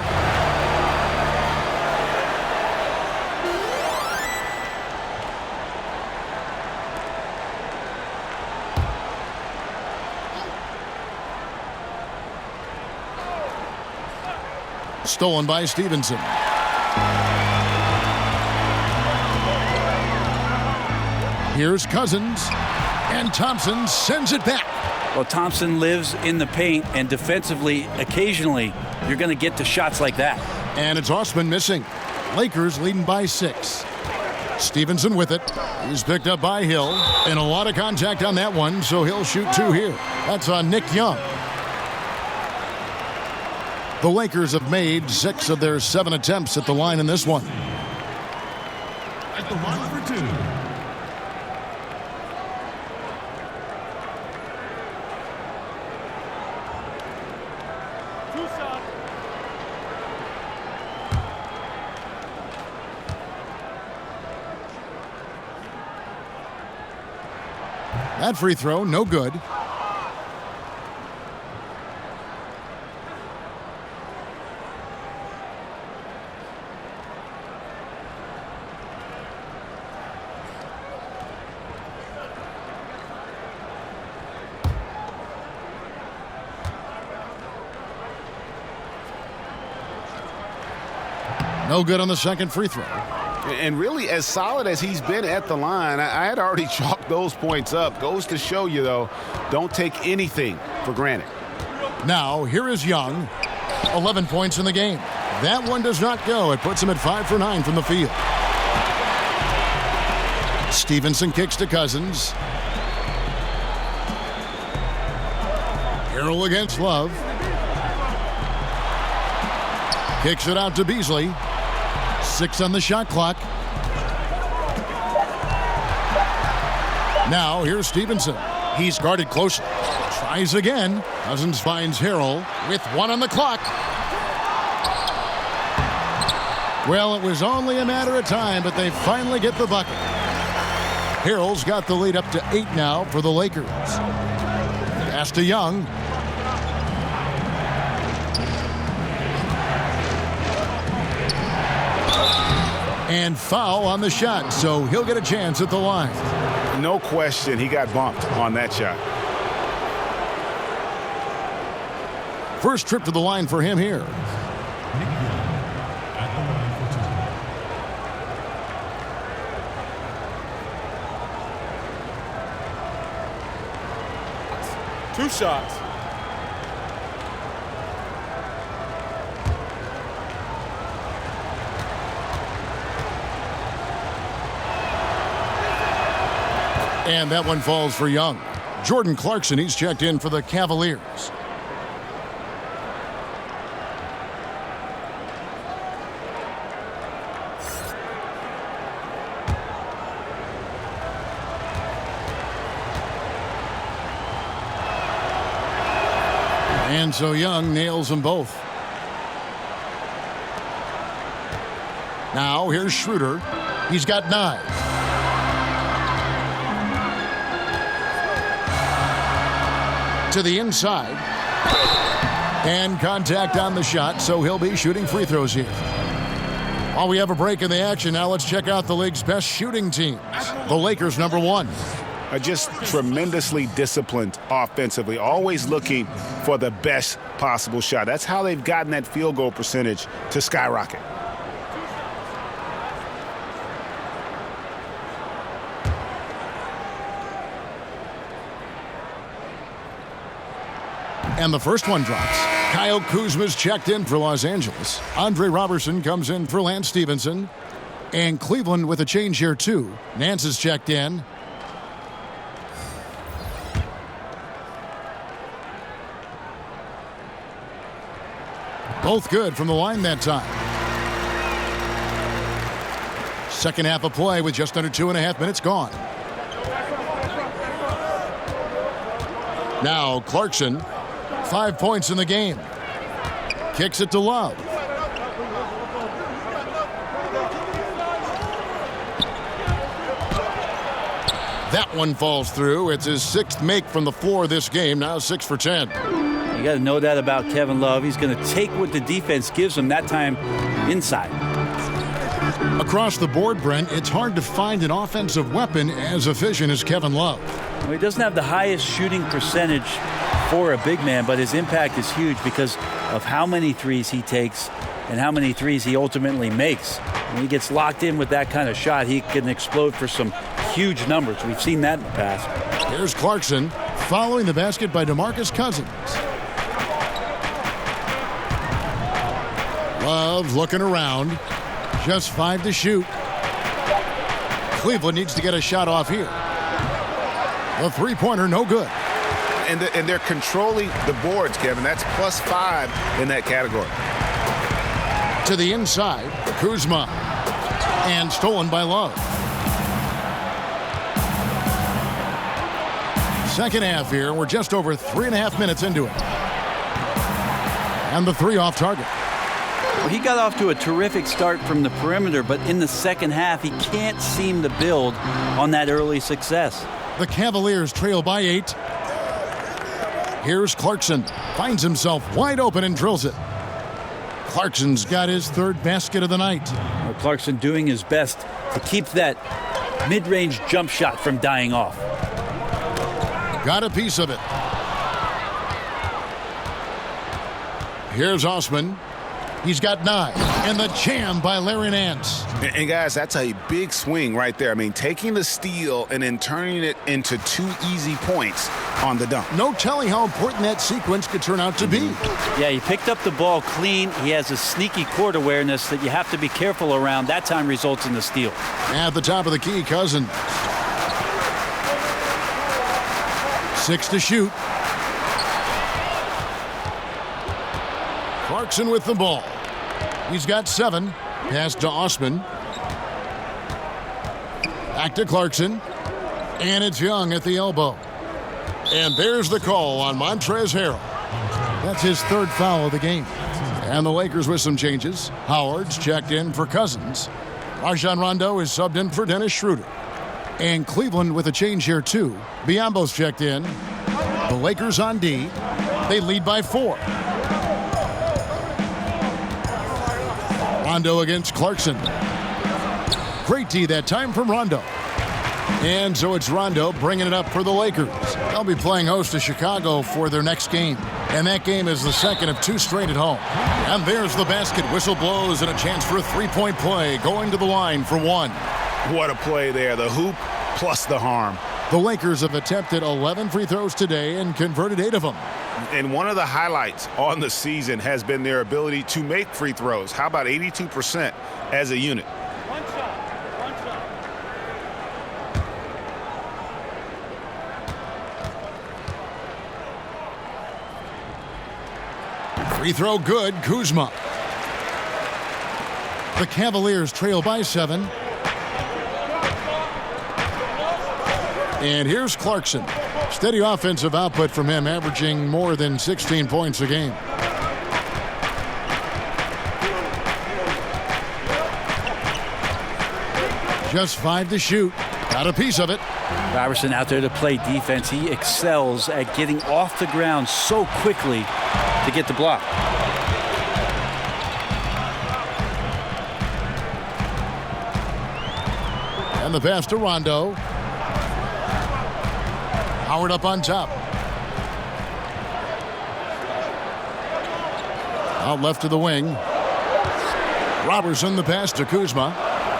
Stolen by Stevenson. Here's Cousins, and Thompson sends it back. Well, Thompson lives in the paint, and defensively, occasionally, you're going to get to shots like that. And it's Osman missing. Lakers leading by 6. Stevenson with it. He's picked up by Hill, and a lot of contact on that one, so he'll shoot 2 here. That's on Nick Young. The Lakers have made 6 of their 7 attempts at the line in this one. At the line for 2. That free throw, no good. No good on the second free throw. And really, as solid as he's been at the line, I had already chalked those points up. Goes to show you, though, don't take anything for granted. Now, here is Young. 11 points in the game. That one does not go. It puts him at 5 for 9 from the field. Stevenson kicks to Cousins. Harrell against Love. Kicks it out to Beasley. 6 on the shot clock. Now, here's Stevenson. He's guarded closely. Tries again. Cousins finds Harrell with 1 on the clock. Well, it was only a matter of time, but they finally get the bucket. Harrell's got the lead up to 8 now for the Lakers. Pass to Young. And foul on the shot, so he'll get a chance at the line. No question, he got bumped on that shot. First trip to the line for him here. Two shots. And that one falls for Young. Jordan Clarkson, he's checked in for the Cavaliers. And so Young nails them both. Now here's Schroeder. He's got 9. To the inside. And contact on the shot, so he'll be shooting free throws here. While we have a break in the action, now let's check out the league's best shooting teams. The Lakers, number 1. Are just tremendously disciplined offensively, always looking for the best possible shot. That's how they've gotten that field goal percentage to skyrocket. And the first one drops. Kyle Kuzma's checked in for Los Angeles. Andre Robertson comes in for Lance Stevenson. And Cleveland with a change here, too. Nance is checked in. Both good from the line that time. Second half of play with just under 2.5 minutes gone. Now Clarkson, 5 points in the game. Kicks it to Love. That one falls through. It's his 6th make from the floor this game. Now 6 for 10. You got to know that about Kevin Love. He's going to take what the defense gives him, that time inside. Across the board, Brent, it's hard to find an offensive weapon as efficient as Kevin Love. Well, he doesn't have the highest shooting percentage for a big man, but his impact is huge because of how many threes he takes and how many threes he ultimately makes. When he gets locked in with that kind of shot, he can explode for some huge numbers. We've seen that in the past. Here's Clarkson following the basket by DeMarcus Cousins. Love looking around. Just 5 to shoot. Cleveland needs to get a shot off here. The three-pointer, no good. And they're controlling the boards, Kevin. That's +5 in that category. To the inside, Kuzma. And stolen by Love. Second half here. We're just over 3.5 minutes into it. And the three off target. Well, he got off to a terrific start from the perimeter, but in the second half, he can't seem to build on that early success. The Cavaliers trail by 8. Here's Clarkson. Finds himself wide open and drills it. Clarkson's got his third basket of the night. Well, Clarkson doing his best to keep that mid-range jump shot from dying off. Got a piece of it. Here's Osman. He's got 9. And the jam by Larry Nance. And guys, that's a big swing right there. I mean, taking the steal and then turning it into 2 easy points on the dunk. No telling how important that sequence could turn out to be. Yeah, he picked up the ball clean. He has a sneaky court awareness that you have to be careful around. That time results in the steal. At the top of the key, Cousins. 6 to shoot. Clarkson with the ball. He's got 7. Pass to Osman. Back to Clarkson. And it's Young at the elbow. And there's the call on Montrezl Harrell. That's his third foul of the game. And the Lakers with some changes. Howard's checked in for Cousins. Rajon Rondo is subbed in for Dennis Schroeder. And Cleveland with a change here too. Biyombo's checked in. The Lakers on D. They lead by 4. Rondo against Clarkson. Great D that time from Rondo. And so it's Rondo bringing it up for the Lakers. They'll be playing host to Chicago for their next game. And that game is the second of 2 straight at home. And there's the basket. Whistle blows and a chance for a three-point play. Going to the line for 1. What a play there. The hoop plus the harm. The Lakers have attempted 11 free throws today and converted 8 of them. And one of the highlights on the season has been their ability to make free throws. How about 82% as a unit? Free throw good, Kuzma. The Cavaliers trail by 7. And here's Clarkson. Steady offensive output from him, averaging more than 16 points a game. Just 5 to shoot. Got a piece of it. Robertson out there to play defense. He excels at getting off the ground so quickly to get the block. And the pass to Rondo. Howard up on top. Out left to the wing. Robertson the pass to Kuzma.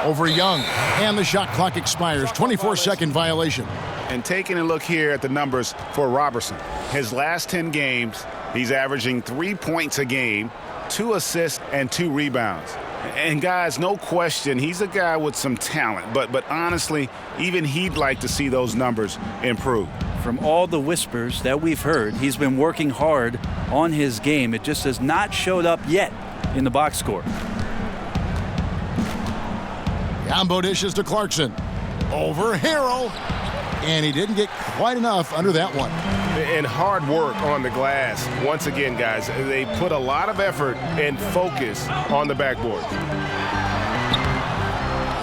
Over Young. And the shot clock expires. 24-second violation. And taking a look here at the numbers for Robertson. His last 10 games, he's averaging 3 points a game, 2 assists, and 2 rebounds. And guys, no question, he's a guy with some talent. But honestly, even he'd like to see those numbers improve. From all the whispers that we've heard, he's been working hard on his game. It just has not showed up yet in the box score. Combo dishes to Clarkson. Over Harrell. And he didn't get quite enough under that one. And hard work on the glass. Once again, guys, they put a lot of effort and focus on the backboard.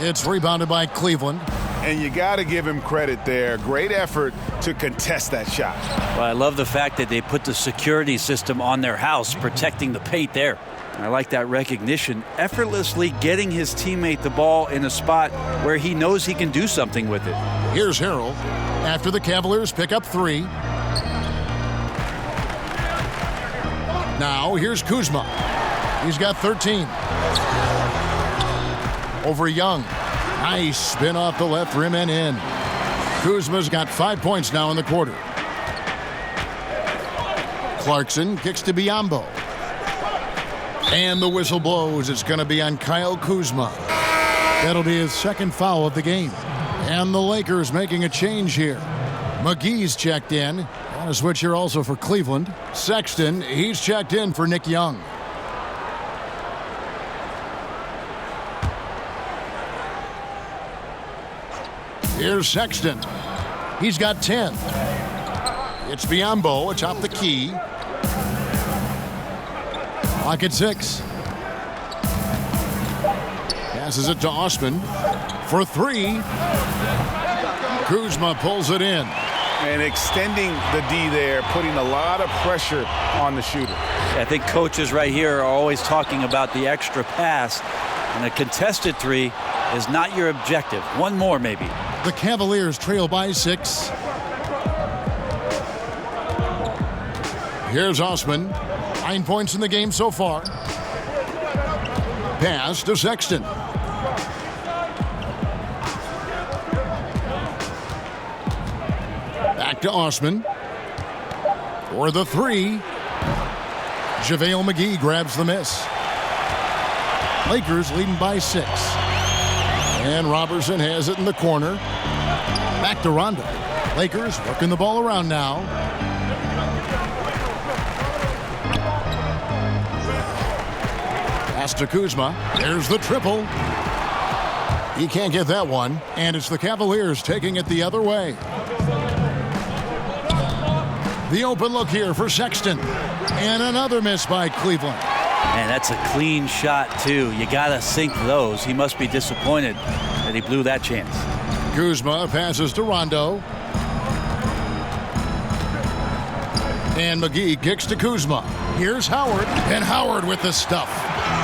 It's rebounded by Cleveland. And you got to give him credit there. Great effort to contest that shot. Well, I love the fact that they put the security system on their house, protecting the paint there. I like that recognition. Effortlessly getting his teammate the ball in a spot where he knows he can do something with it. Here's Harrell. After the Cavaliers pick up 3. Now here's Kuzma. He's got 13. Over Young. Nice spin off the left rim and in. Kuzma's got 5 points now in the quarter. Clarkson kicks to Biyombo. And the whistle blows. It's going to be on Kyle Kuzma. That'll be his second foul of the game. And the Lakers making a change here. McGee's checked in. On a switch here also for Cleveland. Sexton, he's checked in for Nick Young. Here's Sexton. He's got 10. It's Biyombo atop the key. Clock at 6. Passes it to Osman for 3. Kuzma pulls it in. And extending the D there, putting a lot of pressure on the shooter. I think coaches right here are always talking about the extra pass, and a contested 3 is not your objective. One more maybe. The Cavaliers trail by 6. Here's Osman. 9 points in the game so far. Pass to Sexton. Back to Osman. For the 3. JaVale McGee grabs the miss. Lakers leading by 6. And Robertson has it in the corner. Back to Rondo. Lakers working the ball around now. Pass to Kuzma. There's the triple. He can't get that one. And it's the Cavaliers taking it the other way. The open look here for Sexton. And another miss by Cleveland. Man, that's a clean shot, too. You got to sink those. He must be disappointed that he blew that chance. Kuzma passes to Rondo. And McGee kicks to Kuzma. Here's Howard. And Howard with the stuff.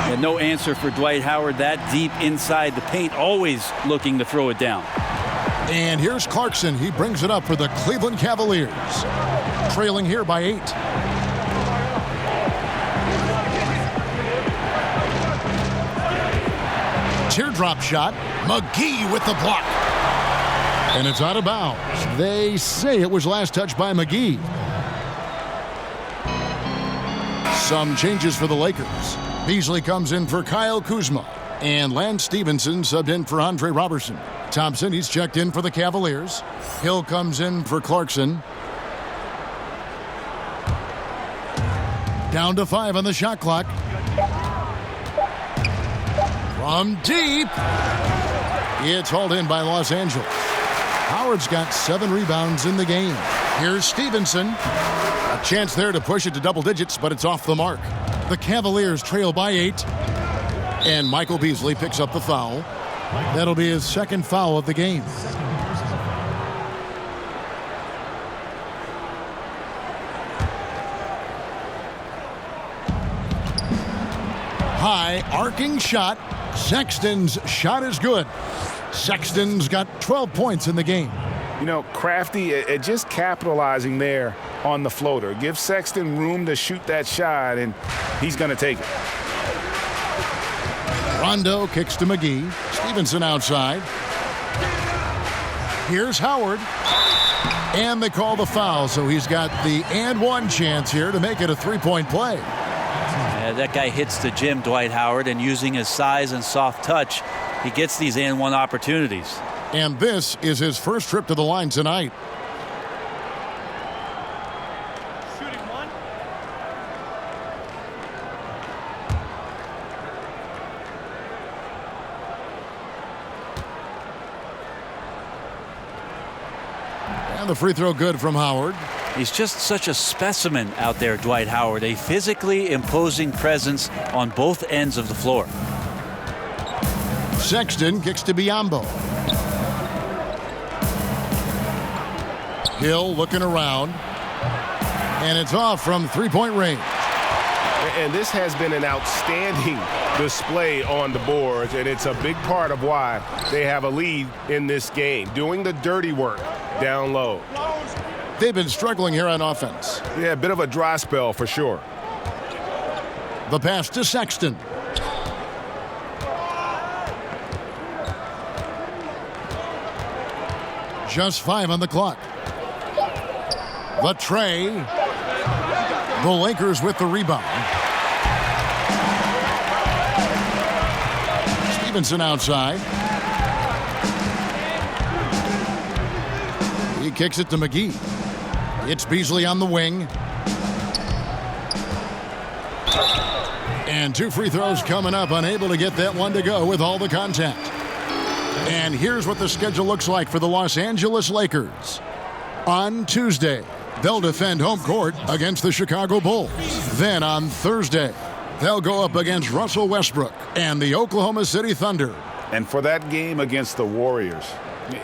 And no answer for Dwight Howard that deep inside the paint, always looking to throw it down. And here's Clarkson. He brings it up for the Cleveland Cavaliers. Trailing here by 8. Teardrop shot. McGee with the block. And it's out of bounds. They say it was last touched by McGee. Some changes for the Lakers. Beasley comes in for Kyle Kuzma. And Lance Stevenson subbed in for Andre Robertson. Thompson, he's checked in for the Cavaliers. Hill comes in for Clarkson. Down to 5 on the shot clock. From deep. It's hauled in by Los Angeles. Howard's got 7 rebounds in the game. Here's Stevenson. A chance there to push it to double digits, but it's off the mark. The Cavaliers trail by 8. And Michael Beasley picks up the foul. That'll be his second foul of the game. High arcing shot. Sexton's shot is good. Sexton's got 12 points in the game. You know, Crafty just capitalizing there on the floater. Give Sexton room to shoot that shot, and he's going to take it. Rondo kicks to McGee. Stevenson outside. Here's Howard. And they call the foul, so he's got the and one chance here to make it a three-point play. That guy hits the gym, Dwight Howard, and using his size and soft touch, he gets these and one opportunities. And this is his first trip to the line tonight. Shooting one. And the free throw good from Howard. He's just such a specimen out there, Dwight Howard. A physically imposing presence on both ends of the floor. Sexton kicks to Biyombo. Hill looking around. And it's off from three-point range. And this has been an outstanding display on the boards, and it's a big part of why they have a lead in this game, doing the dirty work down low. They've been struggling here on offense. Yeah, a bit of a dry spell for sure. The pass to Sexton. Just 5 on the clock. The tray. The Lakers with the rebound. Stevenson outside. He kicks it to McGee. It's Beasley on the wing. And 2 free throws coming up. Unable to get that one to go with all the contact. And here's what the schedule looks like for the Los Angeles Lakers. On Tuesday, they'll defend home court against the Chicago Bulls. Then on Thursday, they'll go up against Russell Westbrook and the Oklahoma City Thunder. And for that game against the Warriors,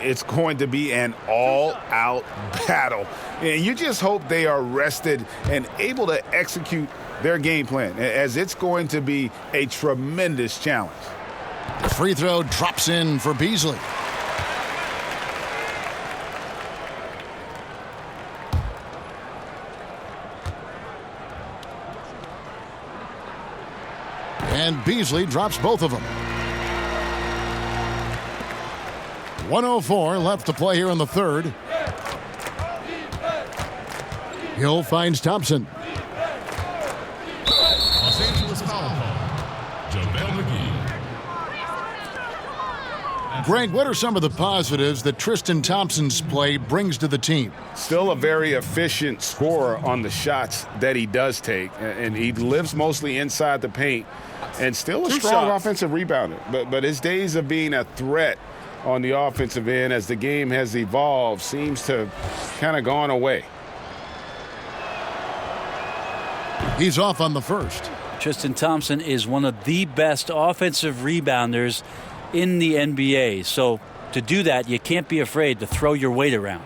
it's going to be an all-out battle. And you just hope they are rested and able to execute their game plan, as it's going to be a tremendous challenge. The free throw drops in for Beasley. And Beasley drops both of them. 1:04 left to play here in the third. Hill finds Thompson. Los Angeles foul call. JaVale McGee. Greg, what are some of the positives that Tristan Thompson's play brings to the team? Still a very efficient scorer on the shots that he does take, and he lives mostly inside the paint, and still a strong offensive rebounder. But his days of being a threat on the offensive end as the game has evolved seems to kind of gone away. He's off on the first. Tristan Thompson is one of the best offensive rebounders in the NBA. So to do that, you can't be afraid to throw your weight around.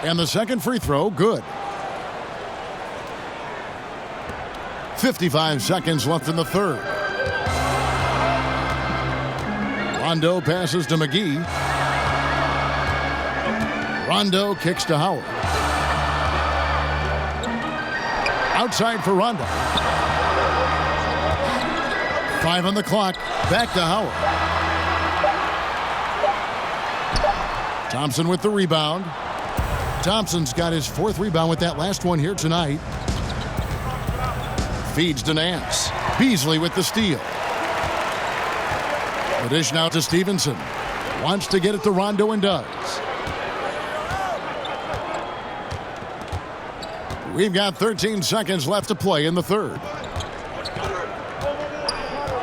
And the second free throw, good. 55 seconds left in the third. Rondo passes to McGee. Rondo kicks to Howard. Outside for Rondo. 5 on the clock. Back to Howard. Thompson with the rebound. Thompson's got his 4th rebound with that last one here tonight. Feeds to Nance. Beasley with the steal. The dish now to Stevenson. Wants to get it to Rondo and does. We've got 13 seconds left to play in the third.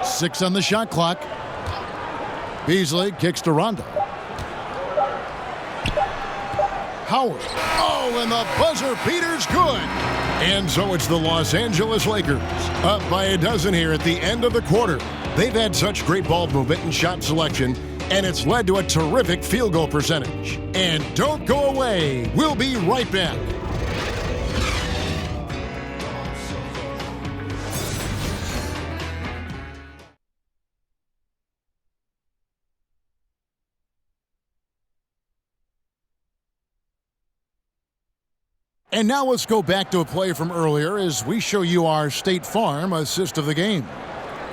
6 on the shot clock. Beasley kicks to Rondo. Howard. Oh, and the buzzer beater's good. And so it's the Los Angeles Lakers up by a dozen here at the end of the quarter. They've had such great ball movement and shot selection, and it's led to a terrific field goal percentage. And don't go away. We'll be right back. And now let's go back to a play from earlier as we show you our State Farm assist of the game.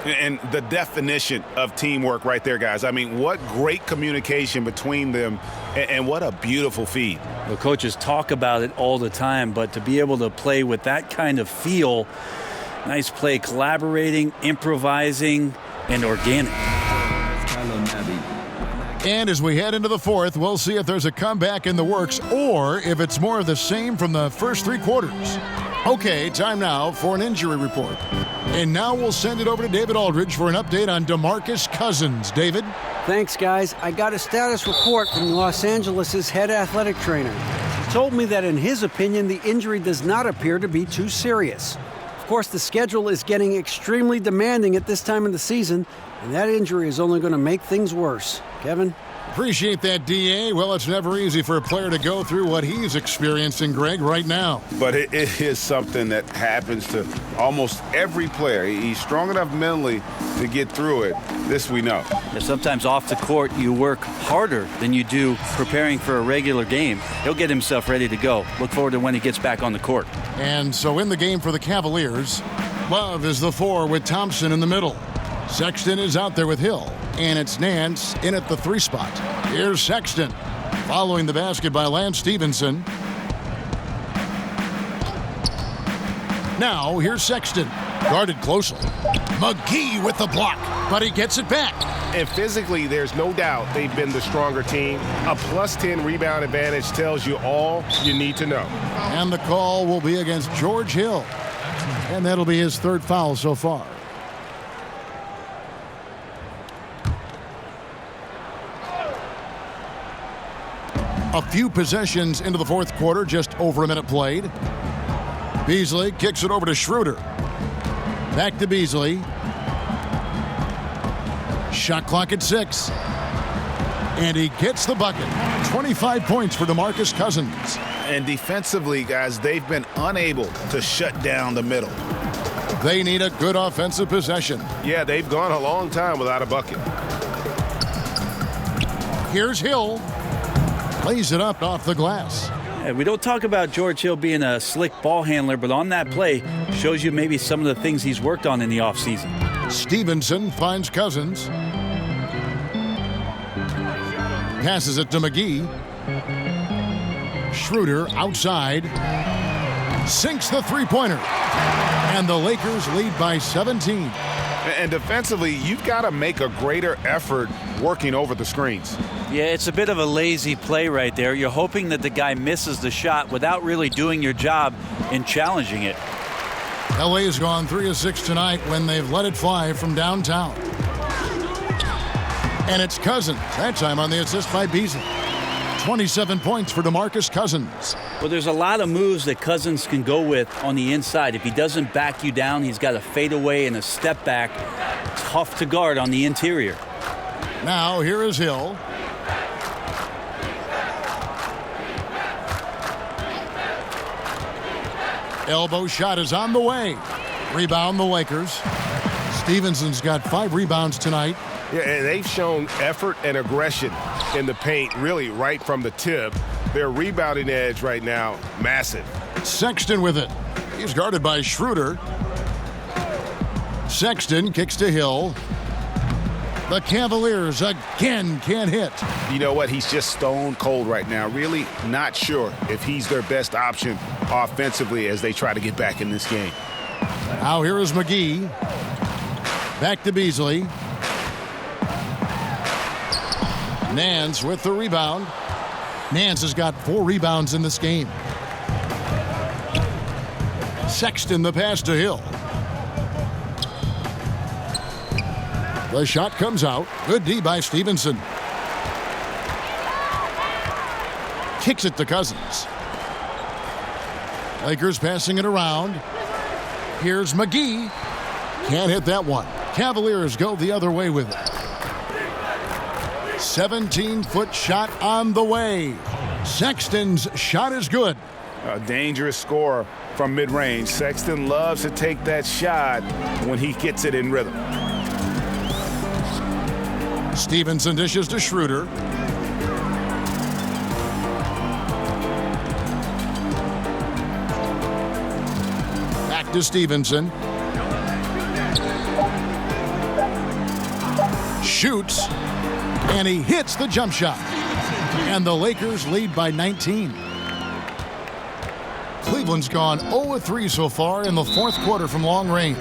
And the definition of teamwork right there, guys. I mean, what great communication between them, and what a beautiful feed. The coaches talk about it all the time, but to be able to play with that kind of feel, nice play, collaborating, improvising, and organic. And as we head into the fourth, we'll see if there's a comeback in the works or if it's more of the same from the first 3 quarters. Okay, time now for an injury report. And now we'll send it over to David Aldridge for an update on DeMarcus Cousins. David? Thanks, guys. I got a status report from Los Angeles' head athletic trainer. He told me that in his opinion, the injury does not appear to be too serious. Of course, the schedule is getting extremely demanding at this time of the season, and that injury is only going to make things worse. Kevin? Appreciate that, DA. Well, it's never easy for a player to go through what he's experiencing, Greg, right now. But it is something that happens to almost every player. He's strong enough mentally to get through it. This we know. Yeah, sometimes off the court, you work harder than you do preparing for a regular game. He'll get himself ready to go. Look forward to when he gets back on the court. And so in the game for the Cavaliers, Love is the 4 with Thompson in the middle. Sexton is out there with Hill. And it's Nance in at the 3 spot. Here's Sexton. Following the basket by Lance Stevenson. Now, here's Sexton. Guarded closely. McGee with the block, but he gets it back. And physically, there's no doubt they've been the stronger team. A +10 rebound advantage tells you all you need to know. And the call will be against George Hill. And that'll be his 3rd foul so far. A few possessions into the 4th quarter, just over a minute played. Beasley kicks it over to Schroeder. Back to Beasley. Shot clock at 6. And he gets the bucket. 25 points for DeMarcus Cousins. And defensively, guys, they've been unable to shut down the middle. They need a good offensive possession. Yeah, they've gone a long time without a bucket. Here's Hill. Plays it up off the glass. Yeah, we don't talk about George Hill being a slick ball handler, but on that play shows you maybe some of the things he's worked on in the offseason. Stevenson finds Cousins. Passes it to McGee. Schroeder outside. Sinks the 3-pointer. And the Lakers lead by 17. And defensively, you've got to make a greater effort working over the screens. Yeah, it's a bit of a lazy play right there. You're hoping that the guy misses the shot without really doing your job in challenging it. LA has gone 3 of 6 tonight when they've let it fly from downtown. And it's Cousins. That time on the assist by Beasley. 27 points for DeMarcus Cousins. Well, there's a lot of moves that Cousins can go with on the inside. If he doesn't back you down, he's got a fadeaway and a step back. Tough to guard on the interior. Now here is Hill. Elbow shot is on the way. Rebound the Lakers. Stevenson's got 5 rebounds tonight. Yeah, and they've shown effort and aggression in the paint, really right from the tip. Their rebounding edge right now, massive. Sexton with it. He's guarded by Schroeder. Sexton kicks to Hill. The Cavaliers again can't hit. You know what? He's just stone cold right now. Really not sure if he's their best option offensively as they try to get back in this game. Now here is McGee. Back to Beasley. Nance with the rebound. Nance has got 4 rebounds in this game. Sexton the pass to Hill. The shot comes out. Good D by Stevenson. Kicks it to Cousins. Lakers passing it around. Here's McGee. Can't hit that one. Cavaliers go the other way with it. 17-foot shot on the way. Sexton's shot is good. A dangerous scorer from mid-range. Sexton loves to take that shot when he gets it in rhythm. Stevenson dishes to Schroeder. Back to Stevenson. Shoots. And he hits the jump shot. And the Lakers lead by 19. Cleveland's gone 0-3 so far in the 4th quarter from long range.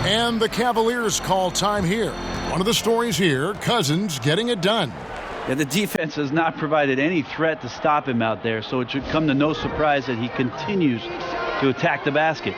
And the Cavaliers call time here. One of the stories here, Cousins getting it done. Yeah, the defense has not provided any threat to stop him out there, so it should come to no surprise that he continues to attack the basket.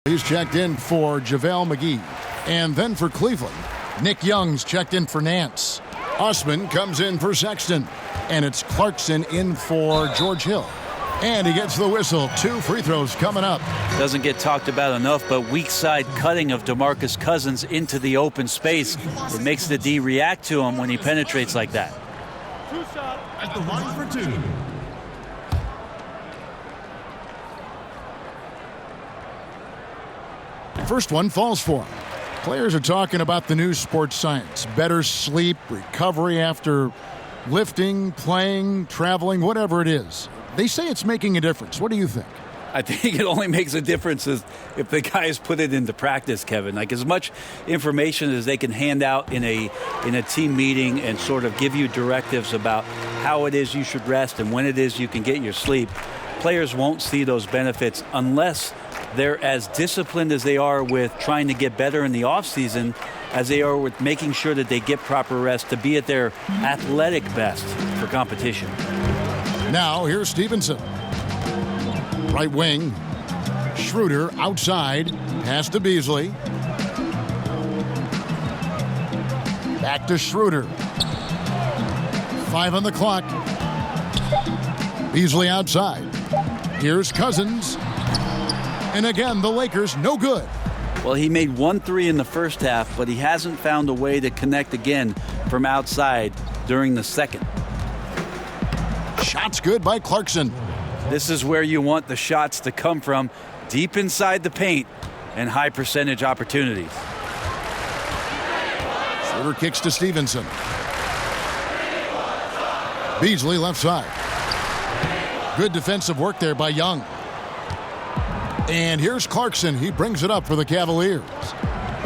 He's checked in for JaVale McGee. And then for Cleveland, Nick Young's checked in for Nance. Osman comes in for Sexton. And it's Clarkson in for George Hill. And he gets the whistle. 2 free throws coming up. Doesn't get talked about enough, but weak side cutting of DeMarcus Cousins into the open space. It makes the D react to him when he penetrates like that. At the line for 2. First one falls for him. Players are talking about the new sports science. Better sleep, recovery after lifting, playing, traveling, whatever it is. They say it's making a difference. What do you think? I think it only makes a difference if the guys put it into practice, Kevin. Like, as much information as they can hand out in a team meeting and sort of give you directives about how it is you should rest and when it is you can get your sleep, players won't see those benefits unless they're as disciplined as they are with trying to get better in the offseason as they are with making sure that they get proper rest to be at their athletic best for competition. Now, here's Stevenson. Right wing. Schroeder outside. Pass to Beasley. Back to Schroeder. 5 on the clock. Beasley outside. Here's Cousins. And again, the Lakers no good. Well, he made 1 3 in the first half, but he hasn't found a way to connect again from outside during the second. Shots good by Clarkson. This is where you want the shots to come from, deep inside the paint and high percentage opportunities. Schroeder kicks to Stevenson. Beasley left side. Good defensive work there by Young. And here's Clarkson. He brings it up for the Cavaliers.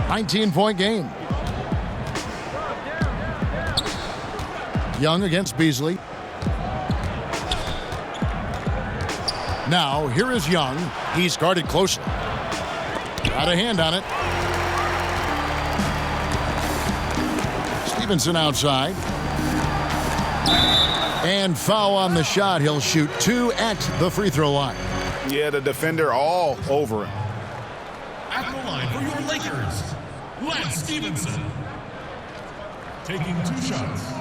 19-point game. Young against Beasley. Now, here is Young. He's guarded closely. Got a hand on it. Stevenson outside. And foul on the shot. He'll shoot 2 at the free throw line. Yeah, the defender all over him. At the line for your Lakers, Lance Stevenson. Taking 2 shots.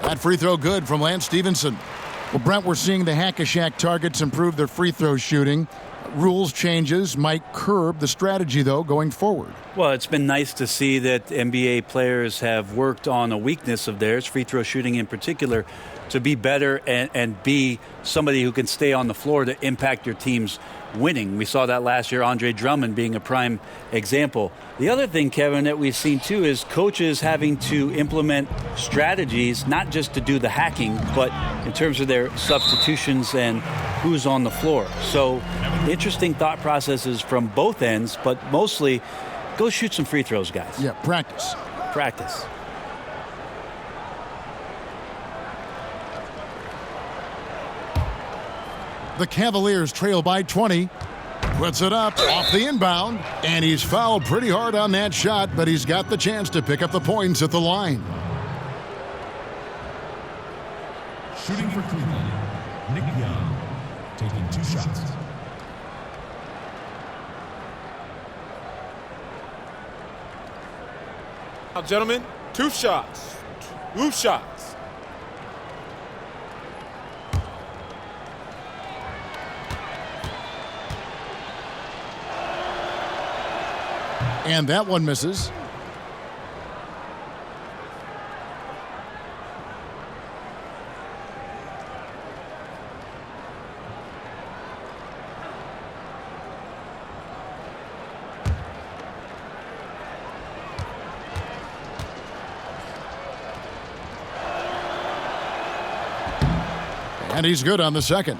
That free throw good from Lance Stevenson. Well, Brent, we're seeing the Hack-a-Shack targets improve their free throw shooting. Rules changes might curb the strategy, though, going forward. Well, it's been nice to see that NBA players have worked on a weakness of theirs, free throw shooting in particular, to be better and be somebody who can stay on the floor to impact your team's winning. We saw that last year, Andre Drummond being a prime example. The other thing, Kevin, that we've seen too is coaches having to implement strategies, not just to do the hacking, but in terms of their substitutions and who's on the floor. So interesting thought processes from both ends, but mostly go shoot some free throws, guys. Yeah, practice. Practice. The Cavaliers trail by 20. Puts it up off the inbound, and he's fouled pretty hard on that shot, but he's got the chance to pick up the points at the line. Shooting for Cleveland, Nick Young, taking 2 shots. Now, gentlemen, 2 shots. 2 shots. And that one misses. And he's good on the second.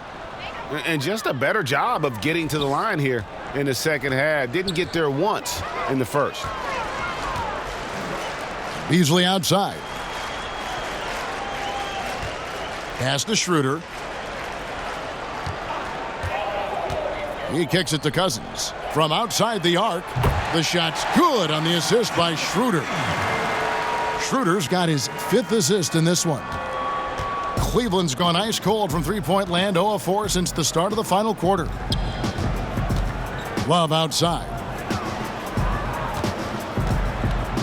And just a better job of getting to the line here in the second half. Didn't get there once in the first. Beasley outside. Pass to Schroeder. He kicks it to Cousins. From outside the arc, the shot's good on the assist by Schroeder. Schroeder's got his 5th assist in this one. Cleveland's gone ice cold from three-point land, 0 of 4 since the start of the final quarter. Love outside.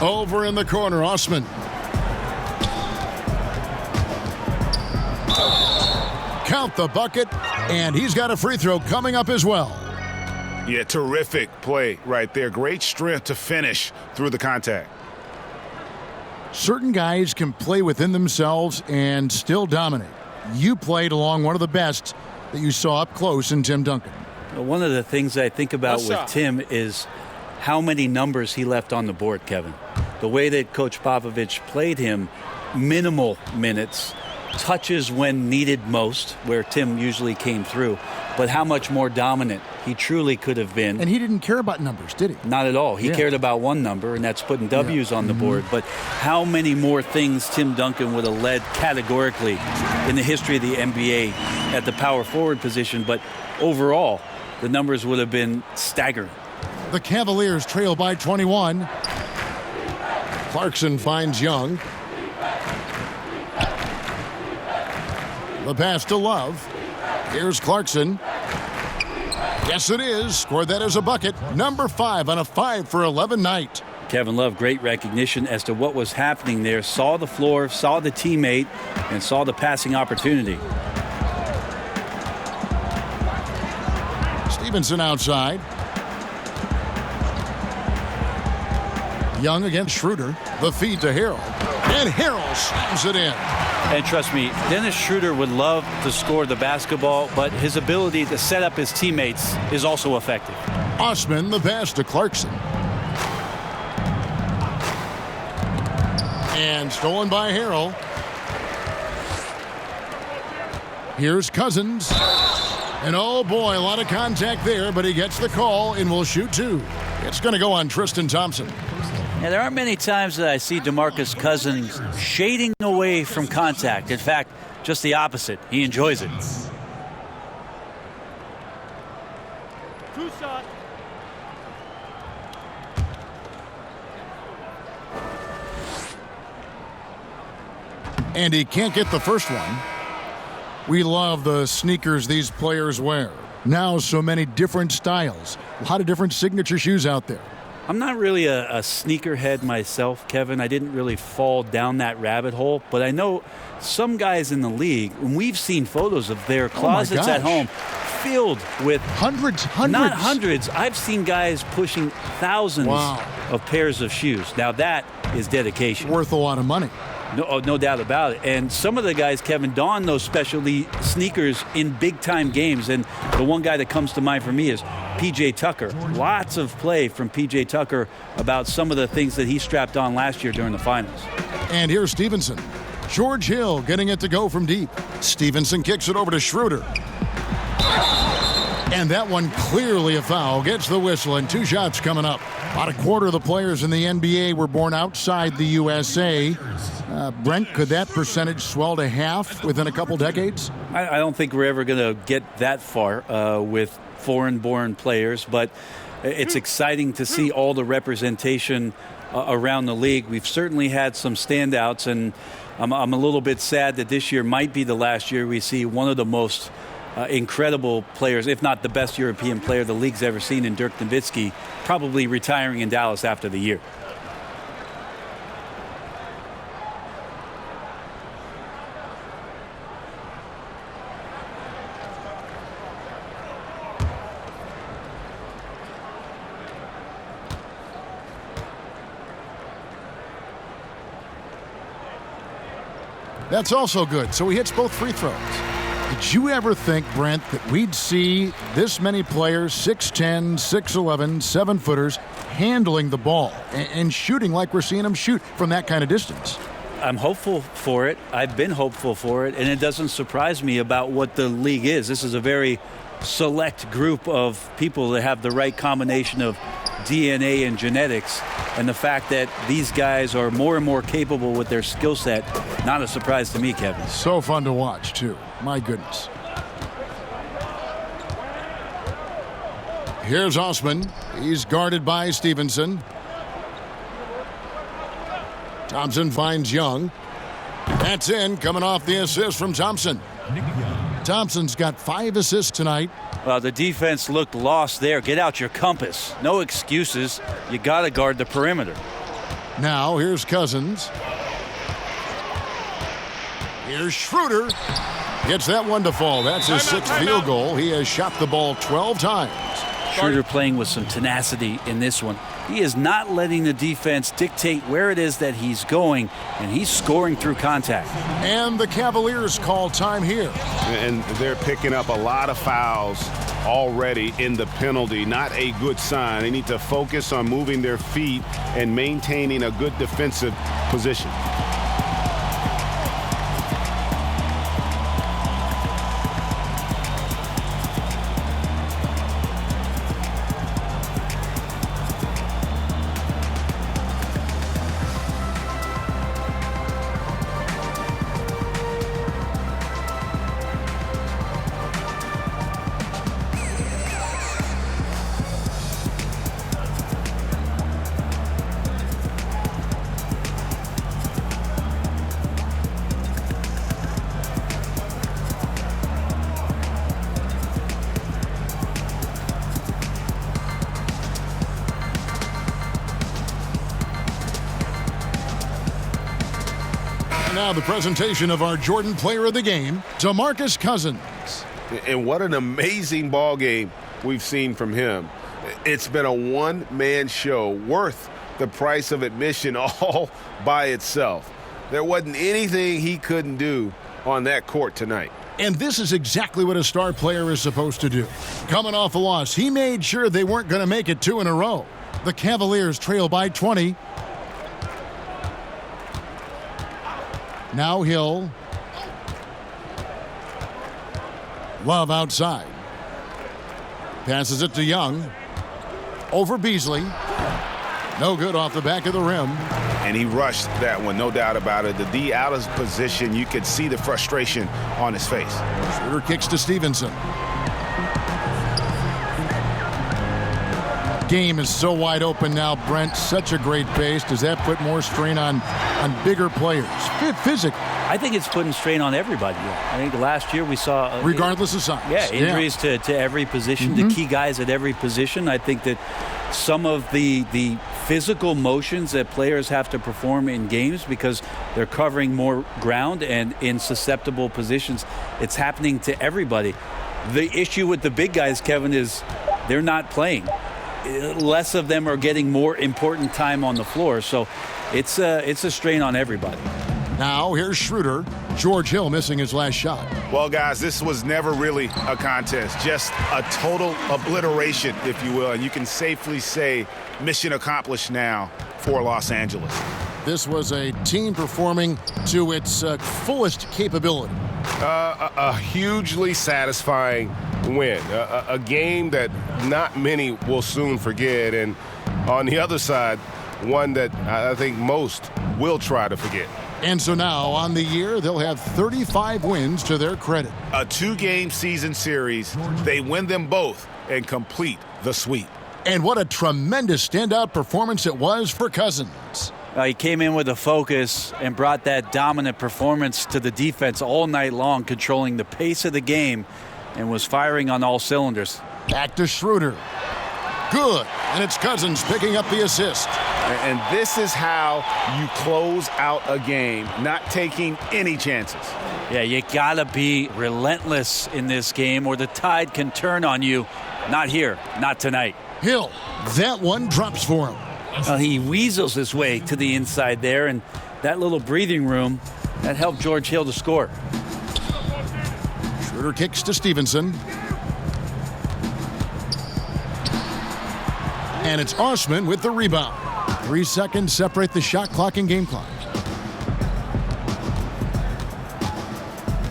Over in the corner, Osman. Count the bucket, and he's got a free throw coming up as well. Yeah, terrific play right there. Great strength to finish through the contact. Certain guys can play within themselves and still dominate. You played along one of the best that you saw up close in Tim Duncan. One of the things I think about with Tim is how many numbers he left on the board, Kevin. The way that Coach Popovich played him, minimal minutes, touches when needed most, where Tim usually came through, but how much more dominant he truly could have been. And he didn't care about numbers, did he? Not at all. He cared about one number, and that's putting W's on the board. But how many more things Tim Duncan would have led categorically in the history of the NBA at the power forward position, but overall, the numbers would have been staggering. The Cavaliers trail by 21. Clarkson finds Young. The pass to Love. Here's Clarkson. Yes, it is. Scored that as a bucket. Number 5 on a 5 for 11 night. Kevin Love, great recognition as to what was happening there. Saw the floor, saw the teammate, and saw the passing opportunity. Stevenson outside. Young against Schroeder. The feed to Harrell. And Harrell slams it in. And trust me, Dennis Schroeder would love to score the basketball, but his ability to set up his teammates is also effective. Osman, the pass to Clarkson. And stolen by Harrell. Here's Cousins. And oh boy, a lot of contact there, but he gets the call and will shoot 2. It's going to go on Tristan Thompson. Yeah, there aren't many times that I see DeMarcus Cousins shading away from contact. In fact, just the opposite. He enjoys it. 2 shots. And he can't get the first one. We love the sneakers these players wear. Now so many different styles. A lot of different signature shoes out there. I'm not really a sneakerhead myself, Kevin. I didn't really fall down that rabbit hole, but I know some guys in the league, and we've seen photos of their closets at home filled with hundreds. Not hundreds. I've seen guys pushing thousands of pairs of shoes. Now that is dedication. Worth a lot of money. No doubt about it. And some of the guys, Kevin, don those specialty sneakers in big-time games. And the one guy that comes to mind for me is P.J. Tucker. Lots of play from P.J. Tucker about some of the things that he strapped on last year during the finals. And here's Stevenson. George Hill getting it to go from deep. Stevenson kicks it over to Schroeder. And that one clearly a foul. Gets the whistle, and 2 shots coming up. About a quarter of the players in the NBA were born outside the USA. Brent, could that percentage swell to half within a couple decades? I don't think we're ever going to get that far with foreign-born players, but it's exciting to see all the representation around the league. We've certainly had some standouts, and I'm a little bit sad that this year might be the last year we see one of the most incredible players, if not the best European player the league's ever seen in Dirk Nowitzki, probably retiring in Dallas after the year. That's also good. So he hits both free throws. Did you ever think, Brent, that we'd see this many players, 6'10", 6'11", 7-footers, handling the ball and shooting like we're seeing them shoot from that kind of distance? I'm hopeful for it. I've been hopeful for it, and it doesn't surprise me about what the league is. This is a very select group of people that have the right combination of DNA and genetics, and the fact that these guys are more and more capable with their skill set, not a surprise to me, Kevin. So fun to watch, too. My goodness. Here's Osman. He's guarded by Stevenson. Thompson finds Young. That's in, coming off the assist from Thompson. Thompson's got 5 assists tonight. Well, the defense looked lost there. Get out your compass. No excuses. You got to guard the perimeter. Now, here's Cousins. Here's Schroeder. Gets that one to fall. That's his 6th field goal. He has shot the ball 12 times. Schroeder playing with some tenacity in this one. He is not letting the defense dictate where it is that he's going, and he's scoring through contact. And the Cavaliers call time here. And they're picking up a lot of fouls already in the penalty. Not a good sign. They need to focus on moving their feet and maintaining a good defensive position. Now the presentation of our Jordan Player of the Game, DeMarcus Cousins. And what an amazing ball game we've seen from him. It's been a one-man show worth the price of admission all by itself. There wasn't anything he couldn't do on that court tonight. And this is exactly what a star player is supposed to do. Coming off a loss, he made sure they weren't going to make it 2 in a row. The Cavaliers trail by 20. Now Hill. Love outside. Passes it to Young. Over Beasley. No good off the back of the rim. And he rushed that one, no doubt about it. The D out of position, you could see the frustration on his face. Schroeder kicks to Stevenson. Game is so wide open now, Brent. Such a great pace. Does that put more strain on bigger players? Physically. I think it's putting strain on everybody. I think last year we saw... regardless of size. Yeah, injuries to every position, to key guys at every position. I think that some of the physical motions that players have to perform in games because they're covering more ground and in susceptible positions, it's happening to everybody. The issue with the big guys, Kevin, is they're not playing. Less of them are getting more important time on the floor, so it's a strain on everybody. Now here's Schroeder. George Hill missing his last shot. Well, guys, this was never really a contest, just a total obliteration, if you will, and you can safely say mission accomplished now for Los Angeles. This was a team performing to its fullest capability. A hugely satisfying win, a game that not many will soon forget, and on the other side, one that I think most will try to forget. And so now, on the year, they'll have 35 wins to their credit. A 2-game season series. They win them both and complete the sweep. And what a tremendous standout performance it was for Cousins. He came in with a focus and brought that dominant performance to the defense all night long, controlling the pace of the game and was firing on all cylinders. Back to Schroeder. Good. And it's Cousins picking up the assist. And this is how you close out a game, not taking any chances. Yeah, you gotta be relentless in this game or the tide can turn on you. Not here, not tonight. Hill, that one drops for him. He weasels his way to the inside there, and that little breathing room, that helped George Hill to score. Schroeder kicks to Stevenson. And it's Osman with the rebound. 3 seconds separate the shot clock and game clock.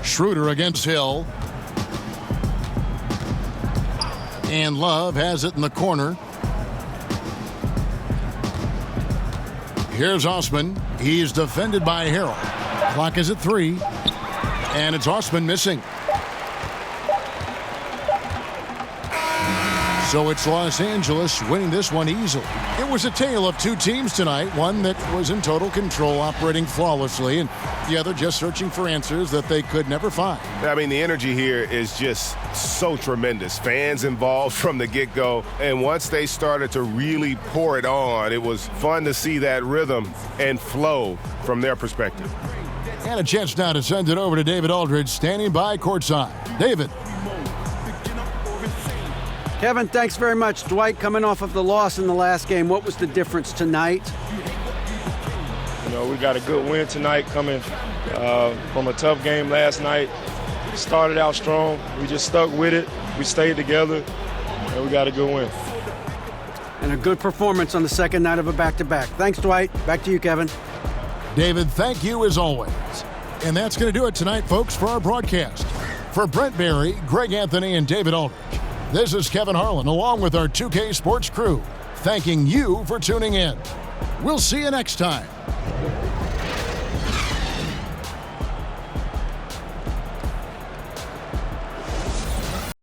Schroeder against Hill. And Love has it in the corner. Here's Osman. He's defended by Harrell. Clock is at 3. And it's Osman missing. So it's Los Angeles winning this one easily. It was a tale of two teams tonight, one that was in total control, operating flawlessly, and the other just searching for answers that they could never find. I mean, the energy here is just so tremendous. Fans involved from the get-go, and once they started to really pour it on, it was fun to see that rhythm and flow from their perspective. And a chance now to send it over to David Aldridge, standing by courtside. David. Kevin, thanks very much. Dwight, coming off of the loss in the last game, what was the difference tonight? You know, we got a good win tonight coming from a tough game last night. Started out strong. We just stuck with it. We stayed together, and we got a good win. And a good performance on the second night of a back-to-back. Thanks, Dwight. Back to you, Kevin. David, thank you as always. And that's going to do it tonight, folks, for our broadcast. For Brent Barry, Greg Anthony, and David Aldridge, this is Kevin Harlan, along with our 2K Sports crew, thanking you for tuning in. We'll see you next time.